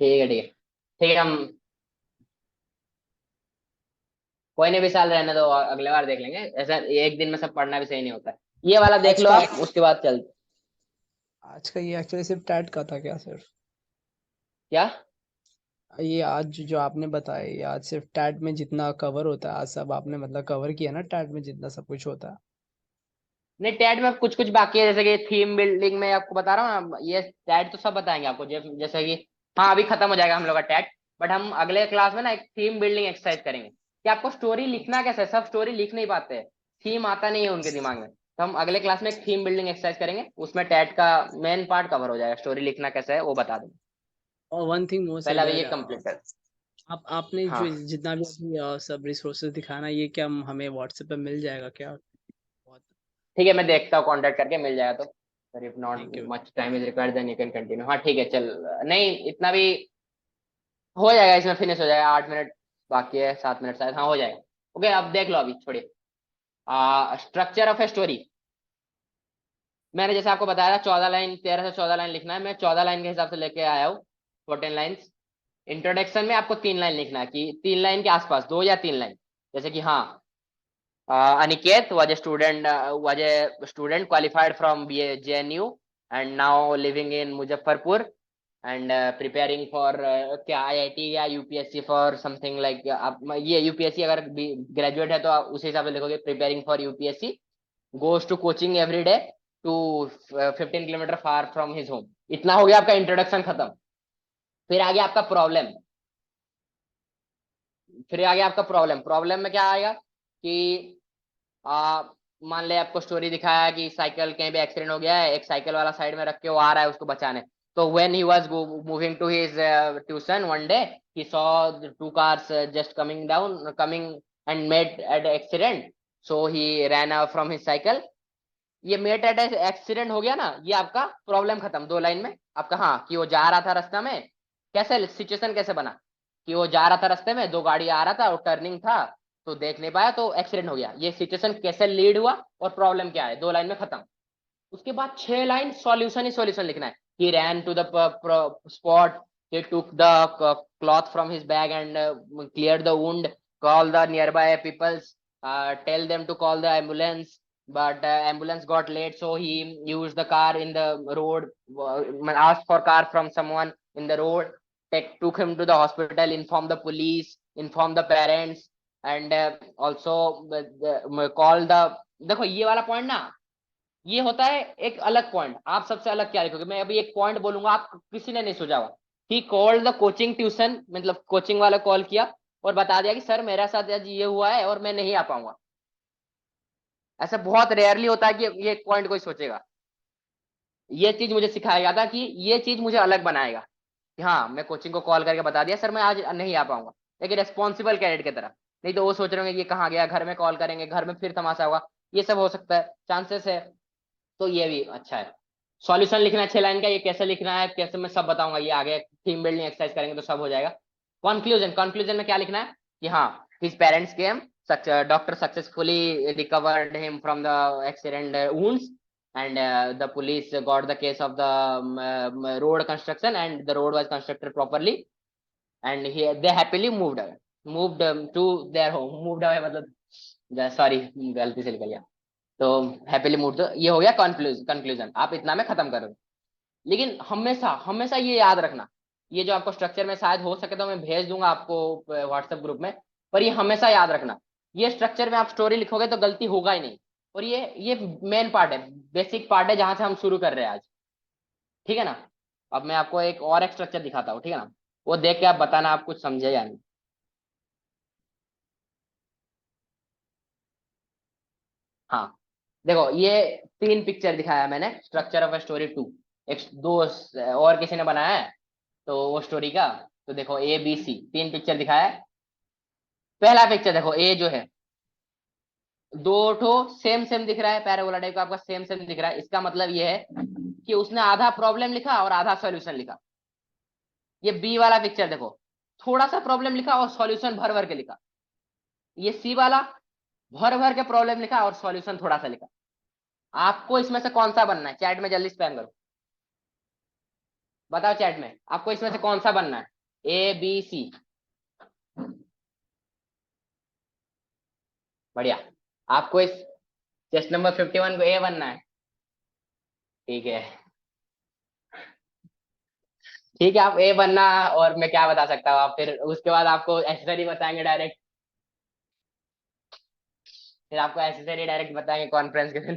ठीक है ठीक है ठीक है, हम कोई नहीं, विशाल रहने दो, अगले बार देख लेंगे, ऐसा एक दिन में सब पढ़ना भी सही नहीं होता है। ये वाला देख आज लो का आप, उसके बाद चल। आज का ये एक्चुअली सिर्फ टैट का था क्या सिर्फ? क्या? ये आज जो आपने बताया, ये आज सिर्फ टैट में जितना कवर होता है, आज सब आपने मतलब कवर किया ना, टैट में जितना सब कुछ होता है। नहीं टैट में कुछ कुछ बाकी है, जैसे कि थीम बिल्डिंग में आपको बता रहा हूँ ना, ये टैट तो सब बताएंगे आपको, जैसे कि हाँ अभी खत्म हो जाएगा हम लोग का टैट, बट हम अगले क्लास में ना एक थीम बिल्डिंग एक्सरसाइज करेंगे कि आपको स्टोरी लिखना कैसे है, सब स्टोरी लिख नहीं पाते हैं, थीम आता नहीं है उनके दिमाग में, तो हम अगले क्लास में एक थीम बिल्डिंग एक्सरसाइज करेंगे, उसमें टैट का मेन पार्ट कवर हो जाएगा, स्टोरी लिखना कैसे है वो बता दूंगा। और वन थिंग मोर पहले सर अभी ये दैट कंप्लीट कर। आपने जो हाँ जितना भी अभी, सब रिसोर्सेज दिखाना, ये क्या हमें व्हाट्सएप पे मिल जाएगा क्या? बहुत ठीक है, मैं देखता हूँ कांटेक्ट करके मिल जाएगा तो। Sir if not thank you. Much time is required then you can continue. हाँ ठीक है चल, नहीं इतना भी हो जाएगा, इसमें फिनिश हो जाएगा, 8 मिनट बाकी है, 7 मिनट शायद, हाँ हो जाएगा। ओके अब देख लो, अभी छोड़िए। स्ट्रक्चर ऑफ ए स्टोरी, मैंने जैसे आपको बताया 14 लाइन, 13 से 14 लाइन लिखना है, मैं 14 लाइन के हिसाब से लेके आया हूँ, 14 लाइन्स। इंट्रोडक्शन में आपको 3 लाइन लिखना है, कि 3 लाइन के आसपास, 2 या 3 लाइन। जैसे कि हाँ, Aniket was a student qualified from JNU and now living in Muzaffarpur and preparing for क्या IIT या UPSC for something like, आप ये UPSC अगर ग्रेजुएट है तो आप उसी हिसाब से लिखोगे, preparing for UPSC, goes to coaching every day to 15 kilometre far from his home। इतना हो गया आपका इंट्रोडक्शन खत्म। फिर आगे आपका प्रॉब्लम, फिर आगे आपका प्रॉब्लम, प्रॉब्लम में क्या आएगा कि आ, मान ले आपको स्टोरी दिखाया कि साइकिल कहीं भी एक्सीडेंट हो गया है, एक साइकिल वाला साइड में रख के वो आ रहा है उसको बचाने। तो when he was moving to his tuition one day, he saw 2 cars just coming and met at accident, so he ran from his cycle. ये मेट एट एक्सीडेंट हो गया ना, ये आपका प्रॉब्लम खत्म 2 लाइन में आपका। हाँ, कि वो जा रहा था रास्ता में, कैसे सिचुएशन कैसे बना कि वो जा रहा था रास्ते में, 2 गाड़ी आ रहा था, वो टर्निंग था तो देख नहीं पाया तो एक्सीडेंट हो गया, ये सिचुएशन कैसे लीड हुआ और प्रॉब्लम क्या है, 2 लाइन में खत्म। उसके बाद 6 लाइन सॉल्यूशन ही सॉल्यूशन लिखना है, कि ran to the spot, he took the cloth from his bag and cleared the wound, call the nearby peoples, tell them to call the ambulance, but ambulance got late so he used the car in the road, asked for car from someone in the road, took him to the hospital, inform the police, inform the parents, and also call the, देखो ये वाला point ना, ये होता है एक अलग point. आप सबसे अलग क्या लिखोगे, मैं अभी एक पॉइंट बोलूंगा, आप किसी ने नहीं सोचा हुआ। He called the coaching tuition, मतलब कोचिंग वाला कॉल किया और बता दिया कि सर मेरा साथ आज ये हुआ है और मैं नहीं आ पाऊंगा। ऐसा बहुत रेयरली होता है कि ये पॉइंट कोई सोचेगा। ये चीज मुझे सिखाया गया था कि ये चीज मुझे अलग बनाएगा, कि हाँ मैं कोचिंग को कॉल करके बता दिया सर मैं आज नहीं आ पाऊंगा, लेकिन रेस्पॉन्सिबल कैडेट की तरह। नहीं तो वो सोच रहे होंगे ये कहाँ गया, घर में कॉल करेंगे, घर में फिर तमाशा होगा, ये सब हो सकता है, चांसेस है। तो ये भी अच्छा है। सॉल्यूशन लिखना है 6 लाइन का, ये कैसे लिखना है कैसे मैं सब बताऊंगा, ये आगे टीम बिल्डिंग एक्सरसाइज करेंगे तो सब हो जाएगा। कंक्लूजन, कंक्लूजन में क्या लिखना है कि हाँ, his parents came, doctor successfully recovered him from the accident wounds and the police got the case of the road construction and the road was constructed properly and they happily moved away, moved to their home, moved away मतलब sorry गलती से निकल गया, तो happily mood, तो ये हो गया कंक्लूजन, आप इतना में खत्म करोगे। लेकिन हमेशा हमेशा ये याद रखना, ये जो आपको स्ट्रक्चर में शायद हो सके तो मैं भेज दूंगा आपको व्हाट्सएप ग्रुप में, पर ये हमेशा याद रखना, ये स्ट्रक्चर में आप स्टोरी लिखोगे तो गलती होगा ही नहीं। और ये मेन पार्ट है, बेसिक पार्ट है जहां से हम शुरू कर रहे हैं आज, ठीक है ना। अब मैं आपको एक स्ट्रक्चर दिखाता हूँ, ठीक है ना, वो देख के आप बताना आप कुछ समझे या नहीं। हाँ देखो, ये 3 पिक्चर दिखाया मैंने, स्ट्रक्चर ऑफ ए स्टोरी 2, एक दो और किसी ने बनाया है तो वो स्टोरी का। तो देखो ABC 3 पिक्चर दिखाया है। पहला पिक्चर देखो, ए जो है, दो ठो सेम सेम दिख रहा है, पैराबोला टाइप का आपका सेम सेम दिख रहा है, इसका मतलब ये है कि उसने आधा प्रॉब्लम लिखा और आधा सॉल्यूशन लिखा। ये बी वाला पिक्चर देखो, थोड़ा सा प्रॉब्लम लिखा और सॉल्यूशन भर भर के लिखा। ये सी वाला भर भर के प्रॉब्लम लिखा और सॉल्यूशन थोड़ा सा लिखा। आपको इसमें से कौन सा बनना है, चैट में जल्दी स्पैम करो, बताओ चैट में आपको इसमें से कौन सा बनना है, ABC। बढ़िया, आपको इस चेस्ट नंबर 51 को ए बनना है, ठीक है। ठीक है, आप ए बनना, और मैं क्या बता सकता हूँ, आप फिर उसके बाद आपको एसेसरी बताएंगे डायरेक्ट, फिर आपको एसेसरी डायरेक्ट बताएंगे कॉन्फ्रेंस के दिन।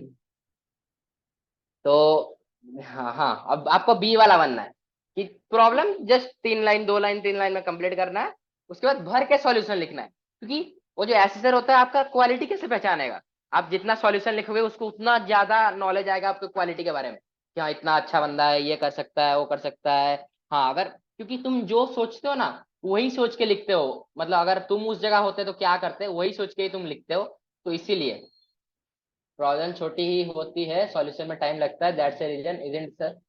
तो हाँ हाँ, अब आपको बी वाला बनना है कि problem just 3 line 2 line 3 line में कंप्लीट करना है, उसके बाद भर के सॉल्यूशन लिखना है। क्योंकि वो जो एसेसर होता है आपका क्वालिटी कैसे पहचानेगा, आप जितना सॉल्यूशन लिखोगे उसको उतना ज्यादा नॉलेज आएगा आपको क्वालिटी के बारे में, कि हाँ इतना अच्छा बंदा है, ये कर सकता है वो कर सकता है। हाँ, अगर क्योंकि तुम जो सोचते हो ना वही सोच के लिखते हो, मतलब अगर तुम उस जगह होते तो क्या करते, वही सोच के ही तुम लिखते हो। तो इसीलिए प्रॉब्लम छोटी ही होती है, सॉल्यूशन में टाइम लगता है, that's a reason isn't sir.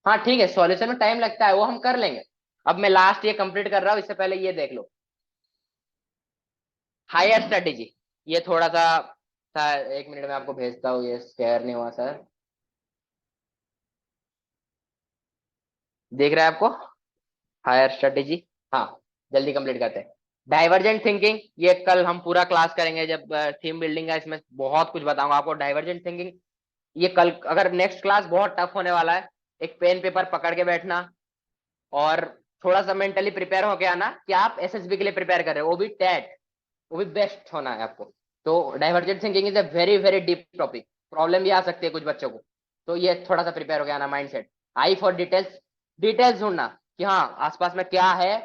हाँ ठीक है, सॉल्यूशन में टाइम लगता है, वो हम कर लेंगे। अब मैं लास्ट ये कंप्लीट कर रहा हूँ, इससे पहले ये देख लो, हायर स्ट्रेटेजी। ये थोड़ा सा था, 1 मिनट में आपको भेजता हूँ, ये शेयर नहीं हुआ सर, देख रहे हैं आपको हायर स्ट्रेटेजी। हाँ, जल्दी कंप्लीट करते हैं। डाइवर्जेंट थिंकिंग, ये कल हम पूरा क्लास करेंगे जब थीम बिल्डिंग का, इसमें बहुत कुछ बताऊंगा आपको। डाइवर्जेंट थिंकिंग ये कल, अगर नेक्स्ट क्लास बहुत टफ होने वाला है, एक पेन पेपर पकड़ के बैठना और थोड़ा सा मेंटली प्रिपेयर होके आना कि आप एसएसबी के लिए प्रिपेयर कर रहे हो, वो भी टेट, वो भी बेस्ट होना है आपको। तो divergent thinking is a very very deep topic, problem भी आ सकती है कुछ बच्चों को, तो ये थोड़ा सा प्रिपेयर हो गया ना mindset. I for details, details ढूंढना कि हाँ आसपास में क्या है।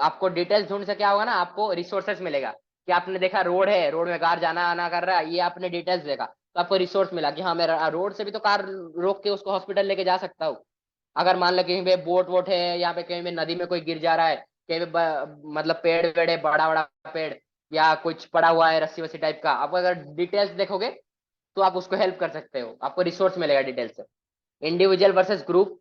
आपको डिटेल्स ढूंढ से क्या होगा ना, आपको रिसोर्सेस मिलेगा कि आपने देखा रोड है, रोड में कार जाना आना कर रहा है, ये आपने डिटेल्स देखा तो आपको रिसोर्स मिला कि हाँ मैं रोड से भी तो कार रोक के उसको हॉस्पिटल लेके जा सकता हूँ। अगर मान लो कहीं पे बोट वोट है, यहाँ पे कहीं पे नदी में कोई गिर जा रहा है, कहीं पे मतलब पेड़ वेड़ है, बड़ा बड़ा पेड़ या कुछ पड़ा हुआ है रस्सी वस्सी टाइप का, आप अगर डिटेल्स देखोगे तो आप उसको हेल्प कर सकते हो, आपको रिसोर्स मिलेगा डिटेल्स से। इंडिविजुअल वर्सेस ग्रुप,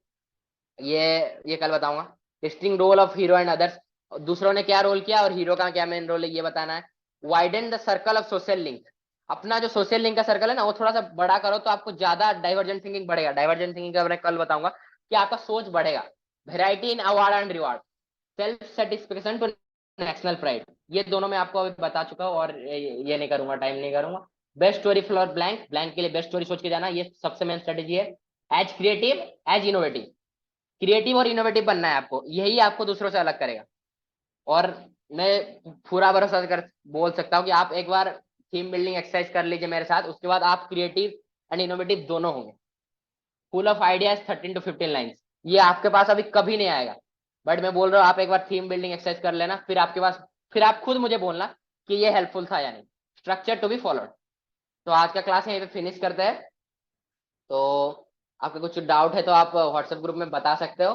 ये ये कल बताऊंगा। Distinct role of hero and others, दूसरों ने क्या रोल किया और हीरो का क्या मेन रोल है ये बताना है। Widen the circle of social link, अपना जो सोशल लिंक का सर्कल है ना वो थोड़ा सा बड़ा करो तो आपको ज्यादा डाइवर्जेंट थिंकिंग बढ़ेगा। डाइवर्जेंट थिंकिंग का मैं कल बताऊंगा कि आपका सोच बढ़ेगा। Variety in award and reward, self satisfaction to national pride, ये दोनों मैं आपको अभी बता चुका हूँ और ये नहीं करूंगा, टाइम नहीं करूंगा। Best story for blank, blank के लिए बेस्ट स्टोरी सोच के जाना, ये सबसे मेन स्ट्रेटेजी है। As creative as innovative, creative और इनोवेटिव बनना है आपको, यही आपको दूसरों से अलग करेगा। और मैं पूरा भरोसा कर बोल सकता हूँ कि आप एक बार थीम बिल्डिंग एक्सरसाइज कर लीजिए मेरे साथ, उसके बाद आप क्रिएटिव एंड इनोवेटिव दोनों होंगे। Full of ideas 13 to 15 lines, ये आपके पास अभी कभी नहीं आएगा, बट मैं बोल रहा हूँ आप एक बार थीम बिल्डिंग एक्सरसाइज कर लेना, फिर आपके पास, फिर आप खुद मुझे बोलना कि ये हेल्पफुल था या नहीं। Structure to be followed. तो आज का क्लास यहीं पे फिनिश करते हैं। तो आपके कुछ डाउट है तो आप व्हाट्सएप ग्रुप में बता सकते हो,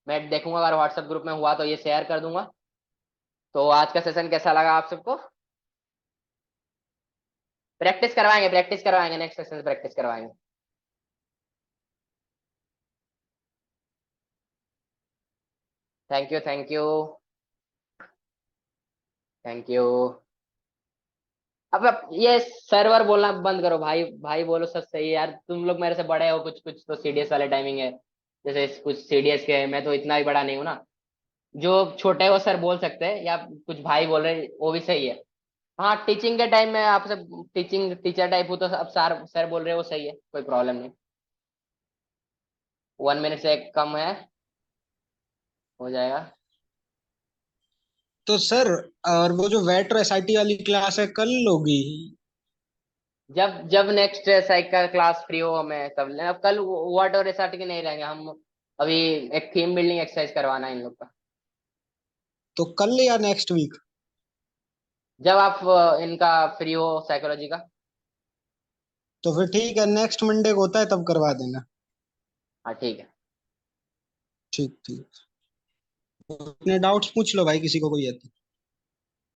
मैं देखूंगा अगर व्हाट्सएप ग्रुप में हुआ तो ये शेयर कर दूंगा। तो आज का सेशन कैसा लगा आप सबको? प्रैक्टिस करवाएंगे, नेक्स्ट सेशन प्रैक्टिस करवाएंगे। Thank you, thank you, thank you. अब ये सर्वर बोलना बंद करो, भाई भाई बोलो, सब सही है यार, तुम लोग मेरे से बड़े हो, कुछ कुछ तो सीडीएस वाले टाइमिंग है, जैसे कुछ सीडीएस के, मैं तो इतना ही बड़ा नहीं हूँ ना। जो छोटे हो सर बोल सकते हैं, या कुछ भाई बोल रहे हैं, वो भी सही है। हाँ टीचिंग के टाइम में आपसे टीचिंग टीचर टाइप हूँ तो अब सर सर बोल रहे हो, वो सही है, कोई प्रॉब्लम नहीं। 1 मिनट से कम है, हो जाएगा। तो सर, और वो जो वेट और एसआईटी वाली क्लास है कल होगी? जब जब नेक्स्ट साइकिल क्लास फ्री हो मैं तब लेना, अब कल वर्ड और एसआरटी के नहीं रहेंगे हम, अभी एक थीम बिल्डिंग एक्सरसाइज करवाना है इन लोग का। तो कल या नेक्स्ट वीक? जब आप इनका फ्री हो साइकोलॉजी का। तो फिर ठीक है, नेक्स्ट मंडे को होता है तब करवा देना। हाँ ठीक है। ठीक ठीक। अपने डाउट्स पूछ लो भाई, किसी को कोई है तो।